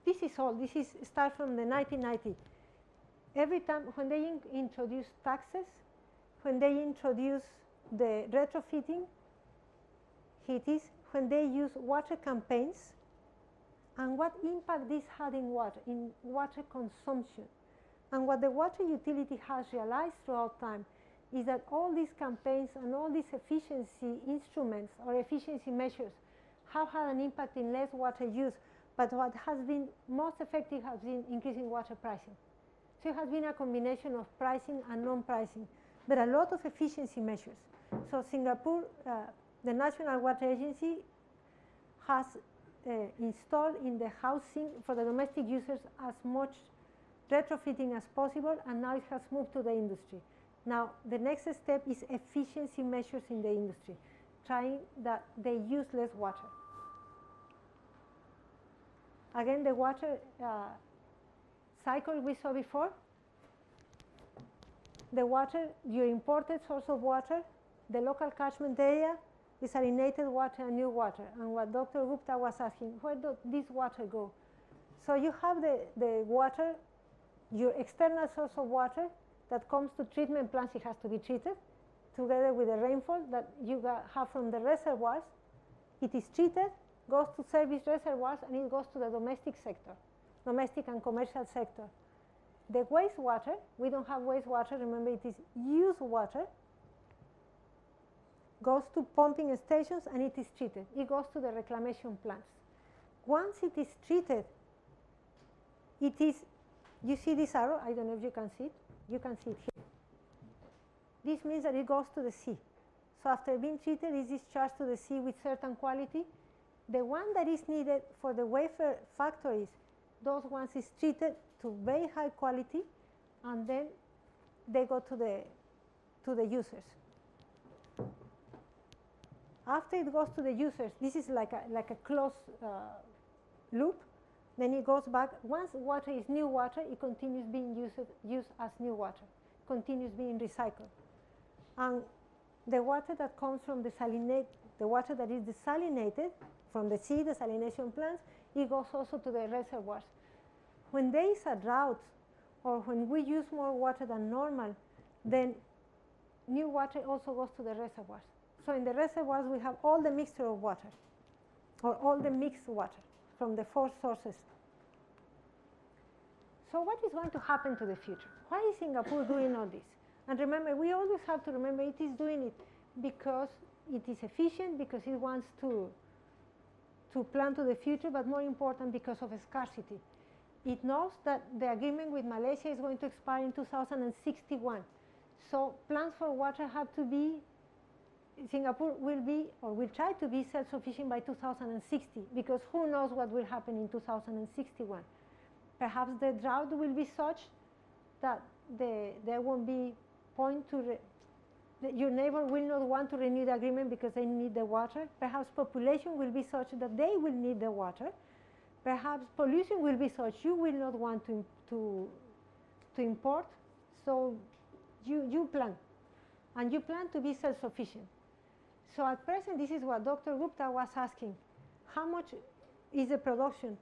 this is start from the 1990s. Every time when they introduce taxes, when they introduce the retrofitting, it is when they use water campaigns, and what impact this had in water consumption. And what the water utility has realized throughout time is that all these campaigns and all these efficiency instruments or efficiency measures have had an impact in less water use, but what has been most effective has been increasing water pricing. So it has been a combination of pricing and non-pricing, but a lot of efficiency measures. So Singapore, the National Water Agency has installed in the housing for the domestic users as much retrofitting as possible, and now it has moved to the industry. Now, the next step is efficiency measures in the industry, trying that they use less water. Again, the water cycle we saw before. the water, your imported source of water, the local catchment area, desalinated water and new water. And what Dr. Gupta was asking, where does this water go? So you have the water, your external source of water that comes to treatment plants. It has to be treated together with the rainfall that you have from the reservoirs. It is treated, goes to service reservoirs, and it goes to the domestic sector, domestic and commercial sector. The wastewater, we don't have wastewater, remember it is used water, goes to pumping stations and it is treated. It goes to the reclamation plants. Once it is treated, it is, you see this arrow? I don't know if you can see it. You can see it here. This means that it goes to the sea. So after being treated, it is discharged to the sea with certain quality. The one that is needed for the wafer factories, those ones is treated to very high quality, and then they go to the users. After it goes to the users, this is like a closed loop. Then it goes back. Once water is new water, it continues being used as new water, continues being recycled. And the water that comes from the water that is desalinated from the sea, desalination plants, it goes also to the reservoirs. When there is a drought or when we use more water than normal, then new water also goes to the reservoirs. So in the reservoirs, we have all the mixture of water, or all the mixed water from the 4 sources. So what is going to happen to the future? Why is Singapore doing all this? And remember, we always have to remember it is doing it because it is efficient, because it wants to plan to the future, but more important, because of scarcity. It knows that the agreement with Malaysia is going to expire in 2061. So plans for water have to be, Singapore will be, or will try to be self-sufficient by 2060, because who knows what will happen in 2061. Perhaps the drought will be such that there won't be point to, your neighbor will not want to renew the agreement because they need the water. Perhaps population will be such that they will need the water. Perhaps pollution will be such you will not want to import. So you plan, and you plan to be self-sufficient. So at present, this is what Dr. Gupta was asking. How much is the production?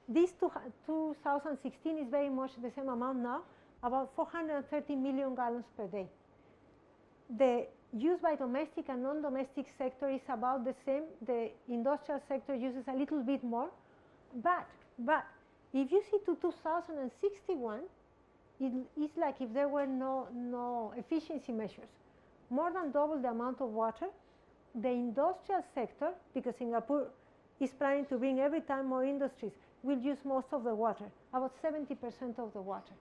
This 2016 is very much the same amount now, about 430 million gallons per day. The use by domestic and non-domestic sector is about the same. The industrial sector uses a little bit more. But if you see to 2061, it's like if there were no efficiency measures. More than double the amount of water. The industrial sector, because Singapore is planning to bring every time more industries, will use most of the water, about 70% of the water.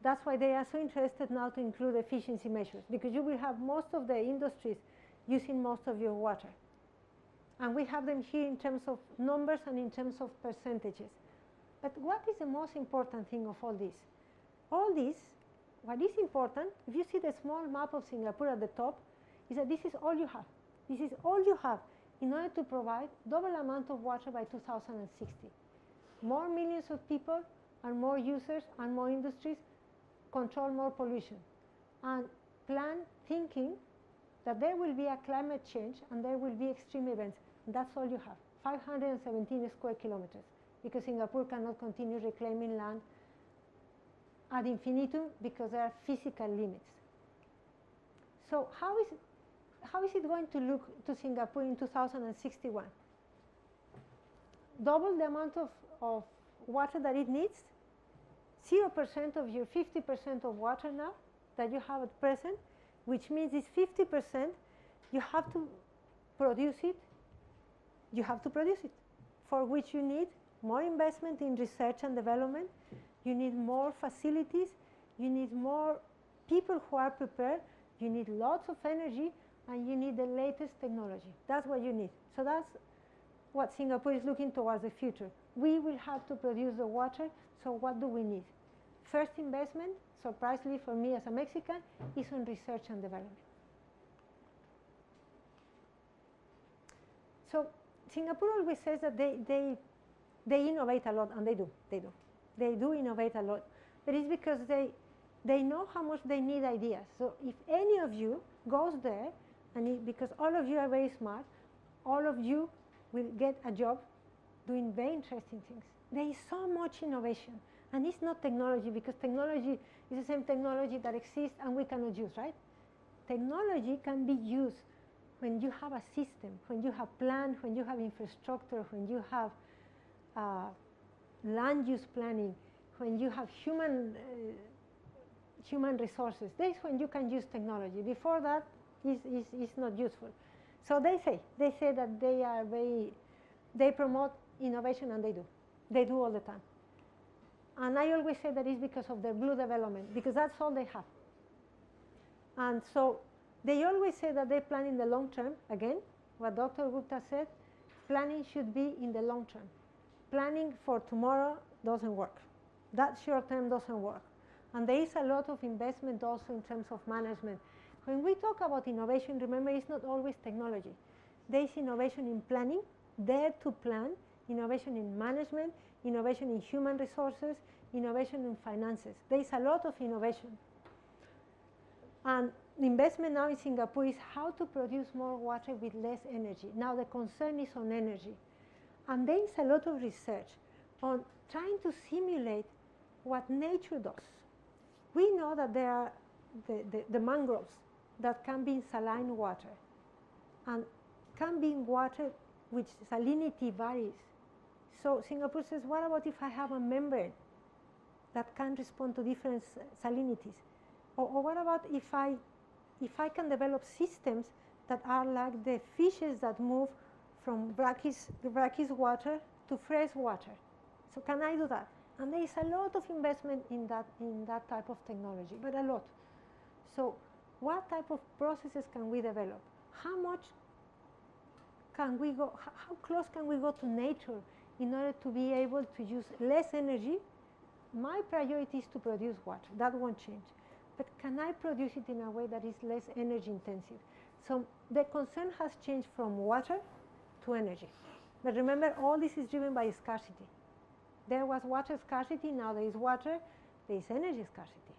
That's why they are so interested now to include efficiency measures, because you will have most of the industries using most of your water. And we have them here in terms of numbers and in terms of percentages. But what is the most important thing of all this? All this, what is important, if you see the small map of Singapore at the top, is that this is all you have. This is all you have in order to provide double amount of water by 2060. More millions of people and more users and more industries control more pollution. And plan thinking that there will be a climate change and there will be extreme events. And that's all you have, 517 square kilometers, because Singapore cannot continue reclaiming land ad infinitum because there are physical limits. So how is it going to look to Singapore in 2061? Double the amount of water that it needs, 0% of your 50% of water now that you have at present, which means this 50%, you have to produce it. You have to produce it, for which you need more investment in research and development. You need more facilities. You need more people who are prepared. You need lots of energy, and you need the latest technology. That's what you need. So that's what Singapore is looking towards the future. We will have to produce the water, so what do we need? First investment, surprisingly for me as a Mexican, is on research and development. So Singapore always says that they innovate a lot, and they do. They do innovate a lot. But it's because they They know how much they need ideas. So if any of you goes there, and because all of you are very smart, all of you will get a job doing very interesting things. There is so much innovation. And it's not technology, because technology is the same technology that exists and we cannot use, right? Technology can be used when you have a system, when you have plan, when you have infrastructure, when you have land use planning, when you have human resources. That's when you can use technology. Before that, it's not useful. So they say that they promote innovation, and they do all the time. And I always say that it's because of their blue development, because that's all they have. And so they always say that they plan in the long term. Again, what Dr. Gupta said, planning should be in the long term. Planning for tomorrow doesn't work. That short term doesn't work. And there is a lot of investment also in terms of management. When we talk about innovation, remember, it's not always technology. There is innovation in planning, dare to plan, innovation in management, innovation in human resources, innovation in finances. There is a lot of innovation. And the investment now in Singapore is how to produce more water with less energy. Now the concern is on energy. And there is a lot of research on trying to simulate what nature does. We know that there are the mangroves that can be in saline water and can be in water which salinity varies. So Singapore says, what about if I have a membrane that can respond to different salinities? Or what about if I can develop systems that are like the fishes that move from brackish water to fresh water? So can I do that? And there is a lot of investment in that type of technology, but a lot. So what type of processes can we develop? How much can we go, how close can we go to nature in order to be able to use less energy? My priority is to produce water. That won't change. But can I produce it in a way that is less energy intensive? So the concern has changed from water to energy. But remember, all this is driven by scarcity. There was water scarcity, now there is water, there is energy scarcity.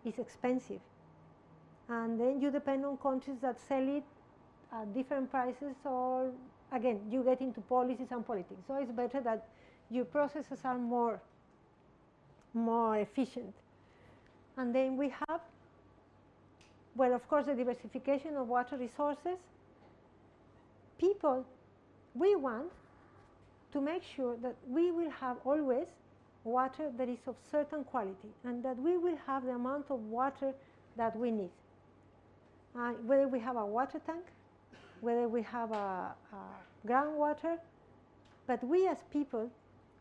It's expensive. And then you depend on countries that sell it at different prices, or again, you get into policies and politics. So it's better that your processes are more efficient. And then we have, well, of course, the diversification of water resources. People, we want to make sure that we will have always water that is of certain quality, and that we will have the amount of water that we need. Whether we have a water tank, whether we have a groundwater, but we as people,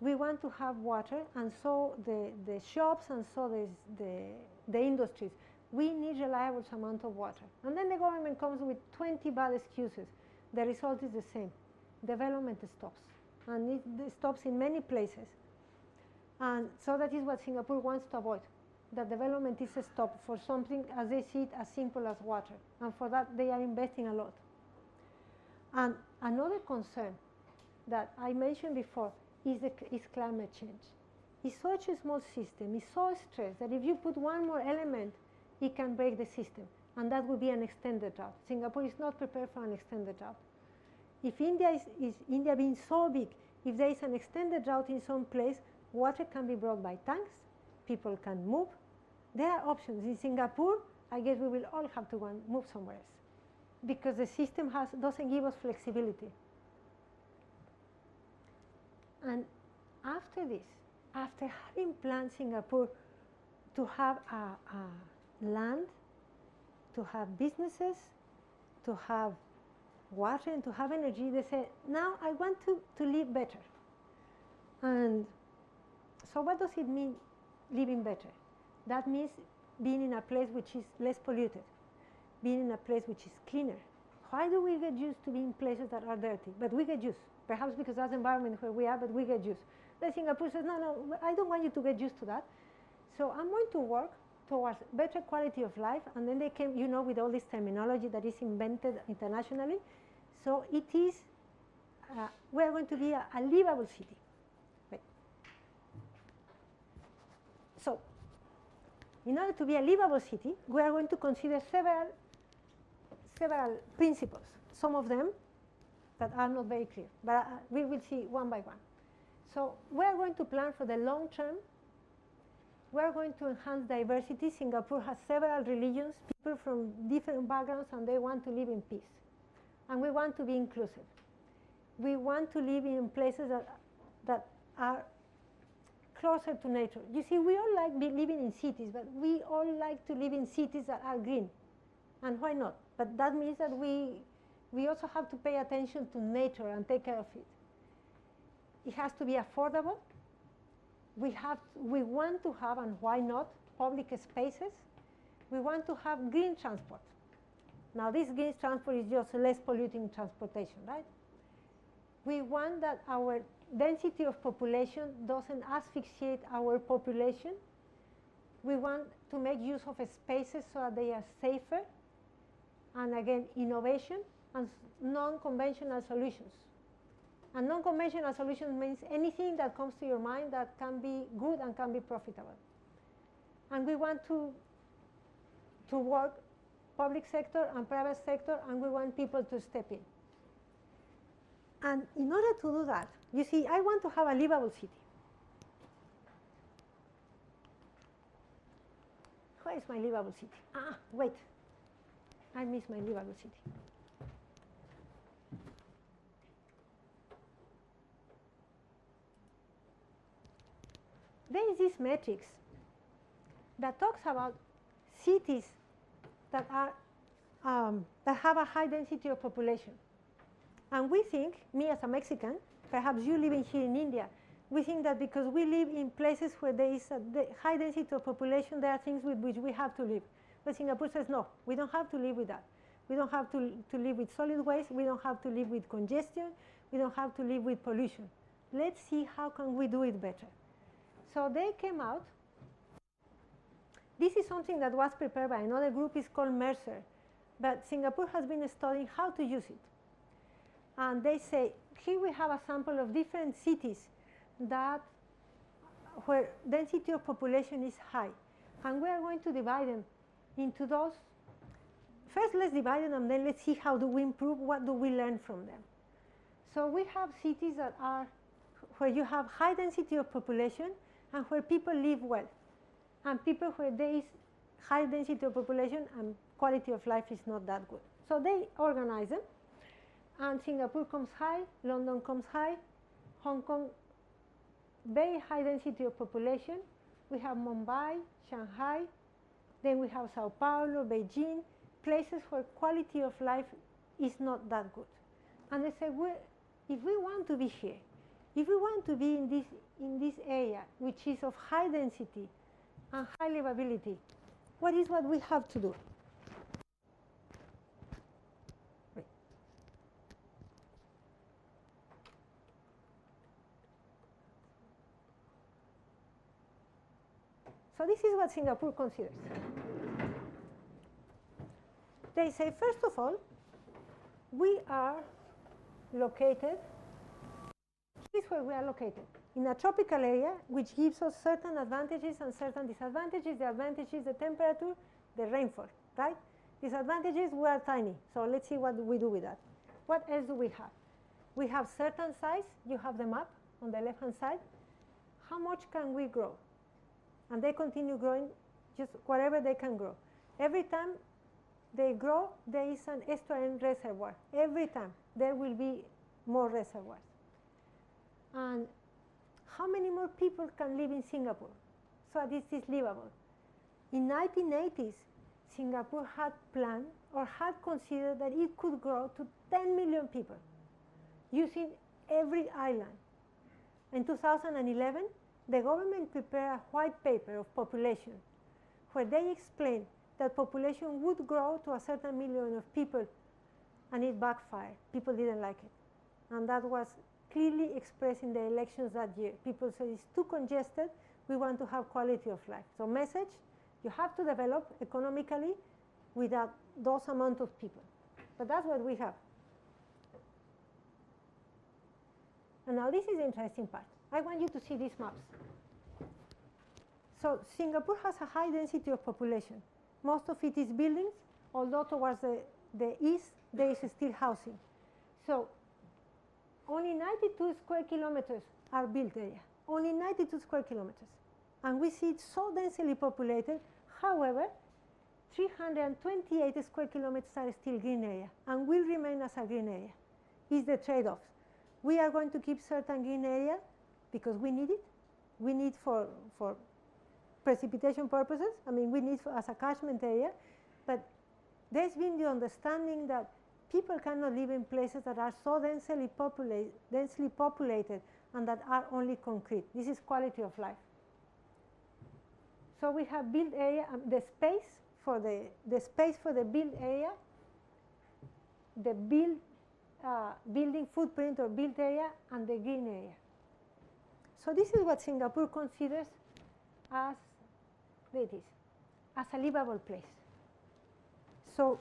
we want to have water, and so the shops and so the industries, we need reliable amount of water. And then the government comes with 20 bad excuses. The result is the same. Development stops, and it stops in many places. And so that is what Singapore wants to avoid. That development is a stop for something, as they see it, as simple as water. And for that, they are investing a lot. And another concern that I mentioned before is climate change. It's such a small system, it's so stressed that if you put one more element, it can break the system. And that would be an extended drought. Singapore is not prepared for an extended drought. If India is India being so big, if there is an extended drought in some place, water can be brought by tanks, people can move. There are options. In Singapore, I guess we will all have to go and move somewhere else, because the system doesn't give us flexibility. And after this, after having planned Singapore to have land, to have businesses, to have water, and to have energy, they say, now I want to live better. And so what does it mean, living better? That means being in a place which is less polluted, being in a place which is cleaner. Why do we get used to being places that are dirty? But we get used, perhaps because that's the environment where we are, but we get used. The Singapore says, no, I don't want you to get used to that. So I'm going to work towards better quality of life. And then they came, with all this terminology that is invented internationally. So it is, we're going to be a livable city. Right. So in order to be a livable city, we are going to consider several principles, some of them that are not very clear, but we will see one by one. So we are going to plan for the long term. We are going to enhance diversity. Singapore has several religions, people from different backgrounds, and they want to live in peace. And we want to be inclusive. We want to live in places that are closer to nature. You see, we all like living in cities, but we all like to live in cities that are green. And why not? But that means that we also have to pay attention to nature and take care of it. It has to be affordable. We want to have, and why not, public spaces. We want to have green transport. Now, this green transport is just less polluting transportation, right? We want that our density of population doesn't asphyxiate our population. We want to make use of spaces so that they are safer. And again, innovation and non-conventional solutions. And non-conventional solutions means anything that comes to your mind that can be good and can be profitable. And we want to work public sector and private sector, and we want people to step in. And in order to do that, you see, I want to have a livable city. Where is my livable city? Wait. I miss my livable city. There is this matrix that talks about cities that are that have a high density of population. And we think, me as a Mexican, perhaps you living here in India, we think that because we live in places where there is a high density of population, there are things with which we have to live. But Singapore says, no, we don't have to live with that. We don't have to live with solid waste. We don't have to live with congestion. We don't have to live with pollution. Let's see how can we do it better. So they came out. This is something that was prepared by another group. It's called Mercer. But Singapore has been studying how to use it. And they say, here we have a sample of different cities where density of population is high. And we are going to divide them into those. First, let's divide them, and then let's see how do we improve, what do we learn from them. So we have cities that are where you have high density of population and where people live well. And people where there is high density of population and quality of life is not that good. So they organize them. And Singapore comes high, London comes high, Hong Kong, very high density of population. We have Mumbai, Shanghai, then we have Sao Paulo, Beijing, places where quality of life is not that good. And they say, well, if we want to be here, if we want to be in this area, which is of high density and high livability, what we have to do? So this is what Singapore considers. They say, first of all, we are located, here's where we are located, in a tropical area, which gives us certain advantages and certain disadvantages. The advantage is the temperature, the rainfall, right? Disadvantages, we are tiny. So let's see what we do with that. What else do we have? We have certain size. You have the map on the left-hand side. How much can we grow? And they continue growing just whatever they can grow. Every time they grow, there is an estuarine reservoir. Every time there will be more reservoirs. And how many more people can live in Singapore? So this is livable. In 1980s, Singapore had planned or had considered that it could grow to 10 million people using every island. In 2011, the government prepared a white paper of population where they explained that population would grow to a certain million of people, and it backfired. People didn't like it. And that was clearly expressed in the elections that year. People said it's too congested, we want to have quality of life. So message, you have to develop economically without those amount of people. But that's what we have. And now this is the interesting part. I want you to see these maps. So Singapore has a high density of population. Most of it is buildings, although towards the east there is still housing. So only 92 square kilometers are built area, only 92 square kilometers. And we see it so densely populated. However, 328 square kilometers are still green area and will remain as a green area. Is the trade-offs. We are going to keep certain green area because we need it. We need for precipitation purposes. I mean, we need as a catchment area. But there's been the understanding that people cannot live in places that are so densely populated and that are only concrete. This is quality of life. So we have built area, the space for the built area, the building footprint or built area, and the green area. So this is what Singapore considers as, there it is, as a livable place. So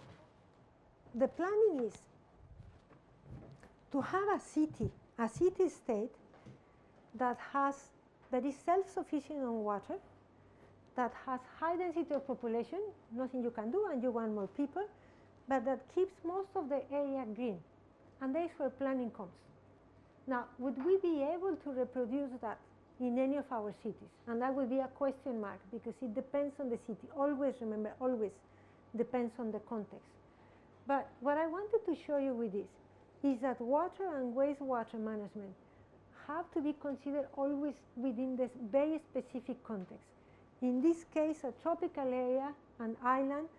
the planning is to have a city state that is self-sufficient on water, that has high density of population, nothing you can do and you want more people, but that keeps most of the area green. And that is where planning comes. Now, would we be able to reproduce that in any of our cities? And that would be a question mark because it depends on the city. Always, remember, always depends on the context. But what I wanted to show you with this is that water and wastewater management have to be considered always within this very specific context. In this case, a tropical area, an island,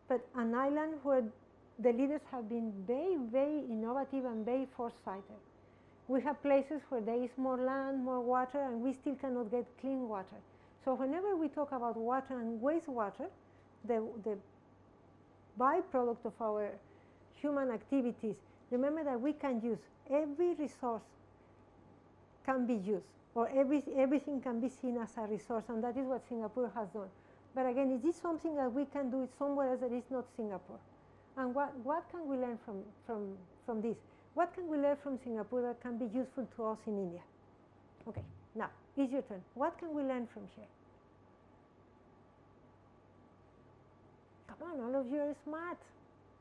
but an island where the leaders have been very, very innovative and very foresighted. We have places where there is more land, more water, and we still cannot get clean water. So whenever we talk about water and wastewater, the byproduct of our human activities, remember that we can use every resource can be used, or everything can be seen as a resource, and that is what Singapore has done. But again, is this something that we can do somewhere else that is not Singapore? And what can we learn from this? What can we learn from Singapore that can be useful to us in India? Okay, now, it's your turn. What can we learn from here? Come on, all of you are smart.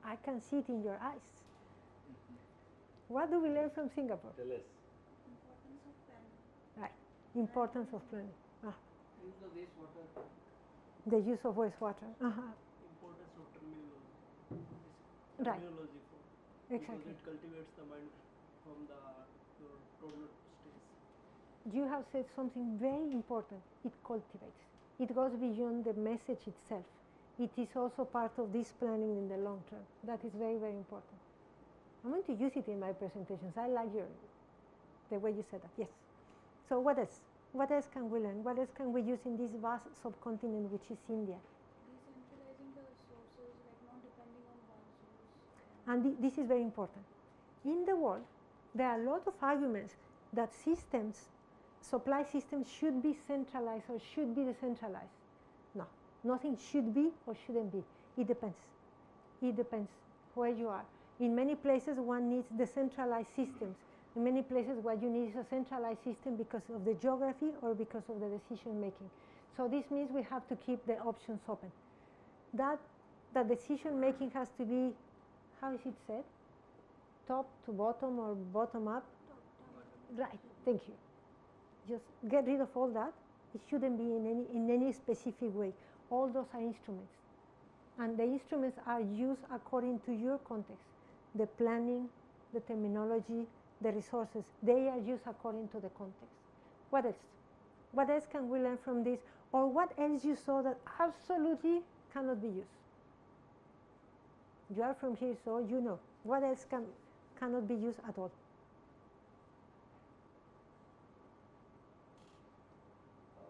I can see it in your eyes. What do we learn from Singapore? Tell us. Importance of planning. Right, importance of planning. Use of wastewater. The use of wastewater. Importance of terminology. Right. Terminology for Exactly. because it cultivates the mind from the toddler stage. You have said something very important. It cultivates. It goes beyond the message itself. It is also part of this planning in the long term. That is very, very important. I'm going to use it in my presentations. I like the way you said that. Yes. So what else? What else can we learn? What else can we use in this vast subcontinent which is India? Decentralizing the resources, like not depending on one source. And this is very important. In the world, there are a lot of arguments that supply systems should be centralized or should be decentralized. No, nothing should be or shouldn't be. It depends. It depends where you are. In many places, one needs decentralized systems. In many places, what you need is a centralized system because of the geography or because of the decision making. So this means we have to keep the options open. That decision making has to be, how is it said? Top to bottom or bottom up? Right, thank you. Just get rid of all that. It shouldn't be in any specific way. All those are instruments. And the instruments are used according to your context. The planning, the terminology, the resources, they are used according to the context. What else? What else can we learn from this? Or what else you saw that absolutely cannot be used? You are from here, so you know. What else cannot be used at all?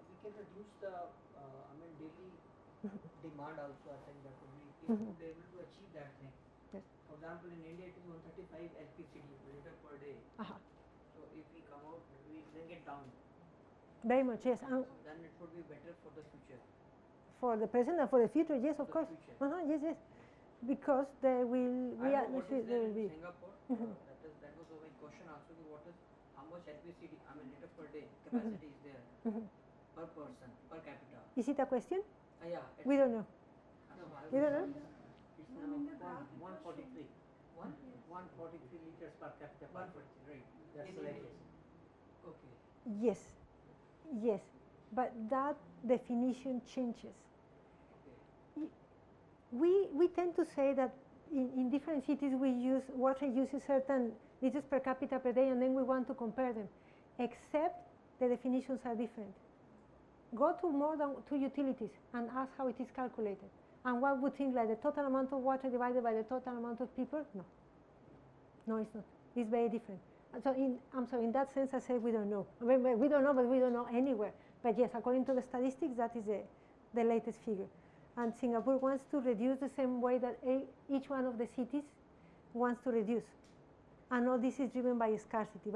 We can reduce the, daily demand also. I think that would be, if we are able to achieve that thing. Yes. For example, in India it is 135 LPCD liter per day. So if we come out, we bring it down. Very much, yes. Then it would be better for the future. For the present and for the future, yes, of For the course. future. Yes, yes. Because there will be I know what is there there will in be. Singapore. That was my question also. What is, how much LPCD, liter per day capacity is there per person, per capita? Is it a question? Yeah. We don't know. No, We don't know? It's now 143. 143 liters per capita. 143, right? That's In the India. latest. Okay. Yes, yes, but that definition changes. Okay. We tend to say that in different cities water uses certain liters per capita per day, and then we want to compare them, except the definitions are different. Go to more than 2 utilities and ask how it is calculated. And what would think like the total amount of water divided by the total amount of people? No. No, it's not. It's very different. So I'm sorry, in that sense I say we don't know. I mean, we don't know, but we don't know anywhere. But yes, according to the statistics, that is the latest figure. And Singapore wants to reduce the same way that each one of the cities wants to reduce. And all this is driven by scarcity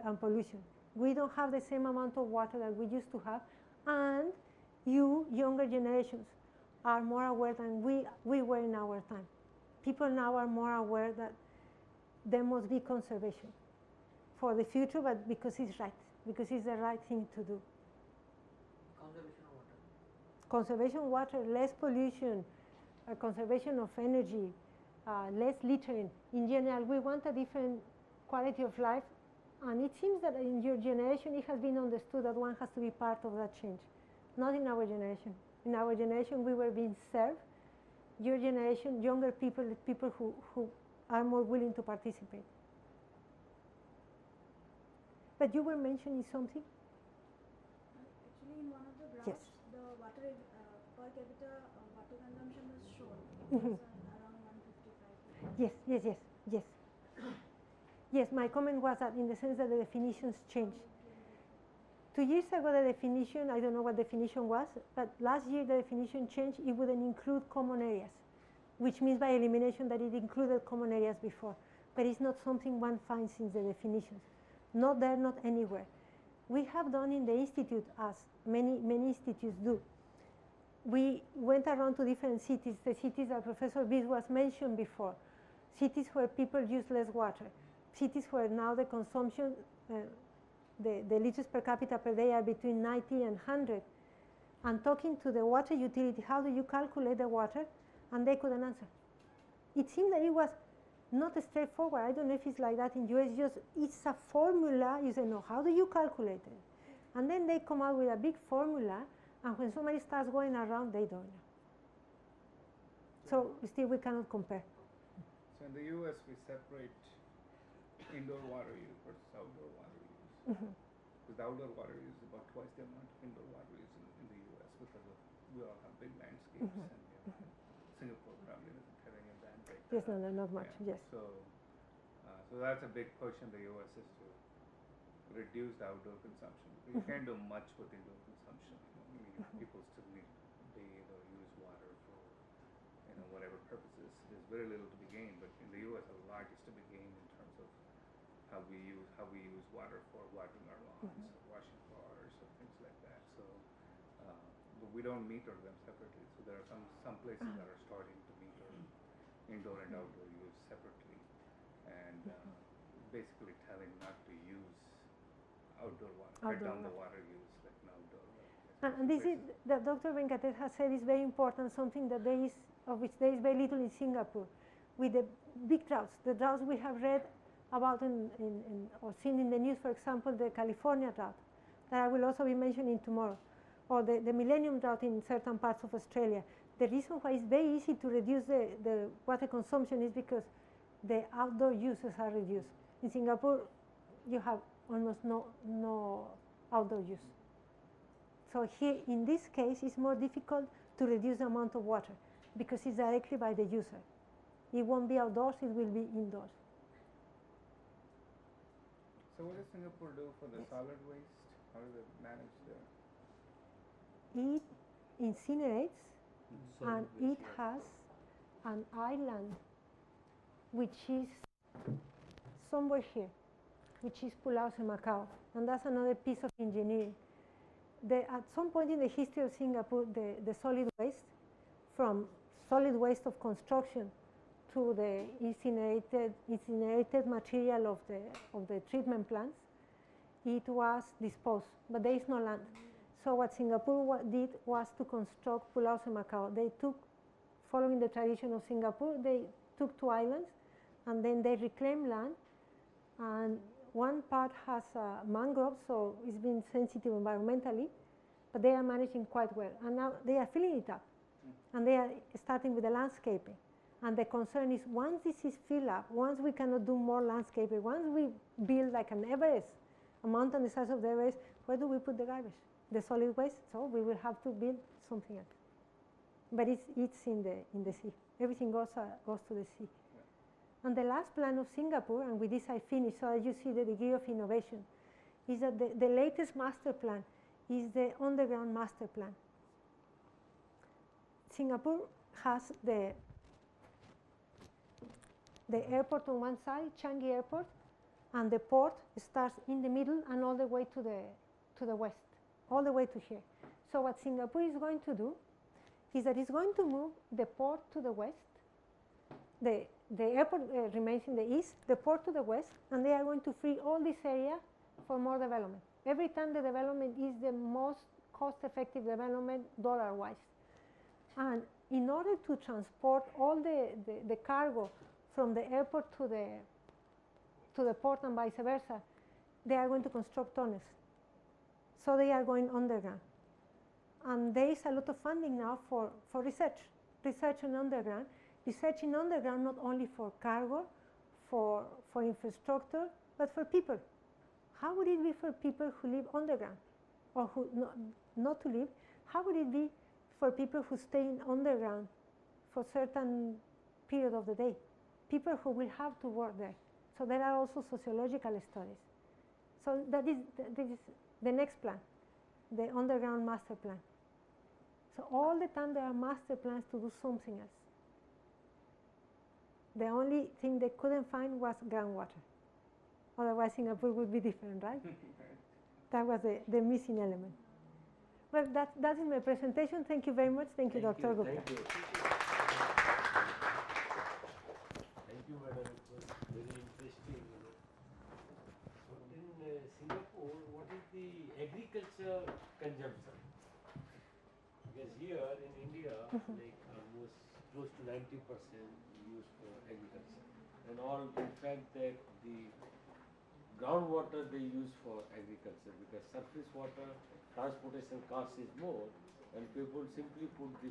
and pollution. We don't have the same amount of water that we used to have, and you, younger generations, are more aware than we were in our time. People now are more aware that there must be conservation for the future, but because it's right, because it's the right thing to do. Conservation of water. Conservation of water, less pollution, conservation of energy, less littering. In general, we want a different quality of life, and it seems that in your generation it has been understood that one has to be part of that change. Not in our generation. In our generation we were being served. Your generation, younger people, the people who are more willing to participate. But you were mentioning something? Actually, in one of the graphs, Yes. the water per capita water consumption was shown. It Mhm. was around 155. Yes, yes, yes, yes. Yes, my comment was that in the sense that the definitions change. 2 years ago the definition, I don't know what definition was, but last year the definition changed. It wouldn't include common areas, which means by elimination that it included common areas before. But it's not something one finds in the definitions. Not there, not anywhere. We have done in the institute, as many institutes do. We went around to different cities, the cities that Professor Biswas mentioned before, cities where people use less water, cities where now the consumption, the liters per capita per day are between 90 and 100. And talking to the water utility, how do you calculate the water? And they couldn't answer. It seemed that it was not straightforward. I don't know if it's like that in US, it's a formula. You say, no, how do you calculate it? And then they come out with a big formula, and when somebody starts going around, they don't know. So still we cannot compare. So in the US, we separate indoor water use versus outdoor water use. Because the outdoor water use is about twice the amount of indoor water use in the US because of we all have big landscapes and Singapore probably doesn't have any of that. Yes, no, not much, yes. So that's a big push in the US is to reduce the outdoor consumption. Because you can't do much with indoor consumption. People still need to bathe or use water for whatever purposes. There's very little to be gained, but in the US, a lot is to be gained in terms of how we use water for watering our lawns, or washing cars, or things like that. So, but we don't meter them separately. So there are some places that are starting to meter indoor and outdoor use separately, and basically telling not to use outdoor water, cut down the water use like an outdoor water. And this is that Dr. Venkatesh has said is very important. Something that of which there is very little in Singapore, with the big droughts. The droughts we have read about or seen in the news, for example, the California drought, that I will also be mentioning tomorrow, or the millennium drought in certain parts of Australia. The reason why it's very easy to reduce the water consumption is because the outdoor uses are reduced. In Singapore, you have almost no outdoor use. So here, in this case, it's more difficult to reduce the amount of water because it's directly by the user. It won't be outdoors, it will be indoors. So what does Singapore do for the solid waste? How does it manage It incinerates, and it waste, has an island which is somewhere here, which is Pulau Semakau, and that's another piece of engineering. At some point in the history of Singapore, the solid waste, from solid waste of construction to the incinerated material of the treatment plants, it was disposed, but there is no land. So what Singapore did was to construct Pulau Semakau. They took, following the tradition of Singapore, they took 2 islands and then they reclaimed land, and one part has mangroves, so it's been sensitive environmentally, but they are managing quite well. And now they are filling it up, and they are starting with the landscaping. And the concern is once this is filled up, once we cannot do more landscaping, once we build like an Everest, a mountain the size of the Everest, where do we put the garbage? The solid waste, so we will have to build something else. But it's in the sea. Everything goes to the sea. And the last plan of Singapore, and with this I finish, so that you see the degree of innovation, is that the latest master plan is the underground master plan. Singapore has the airport on one side, Changi Airport, and the port starts in the middle and all the way to the west, all the way to here. So what Singapore is going to do is that it's going to move the port to the west, the airport remains in the east, the port to the west, and they are going to free all this area for more development. Every time the development is the most cost-effective development dollar-wise. And in order to transport all the cargo from the airport to the port and vice versa, they are going to construct tunnels. So they are going underground. And there is a lot of funding now for research in underground. Research in underground not only for cargo, for infrastructure, but for people. How would it be for people who live underground, or who not to live? How would it be for people who stay in underground for certain period of the day? People who will have to work there. So there are also sociological studies. So that is the next plan, the underground master plan. So all the time there are master plans to do something else. The only thing they couldn't find was groundwater. Otherwise Singapore would be different, right? That was the missing element. Well, that is my presentation. Thank you very much. Thank you, Dr. Gupta. Thank you. Thank you, madam. It was very interesting. So in Singapore, what is the agriculture consumption? Because here in India, like almost close to 90% used for agriculture, and all, in fact, that the groundwater they use for agriculture, because surface water transportation cost is more, and people simply put the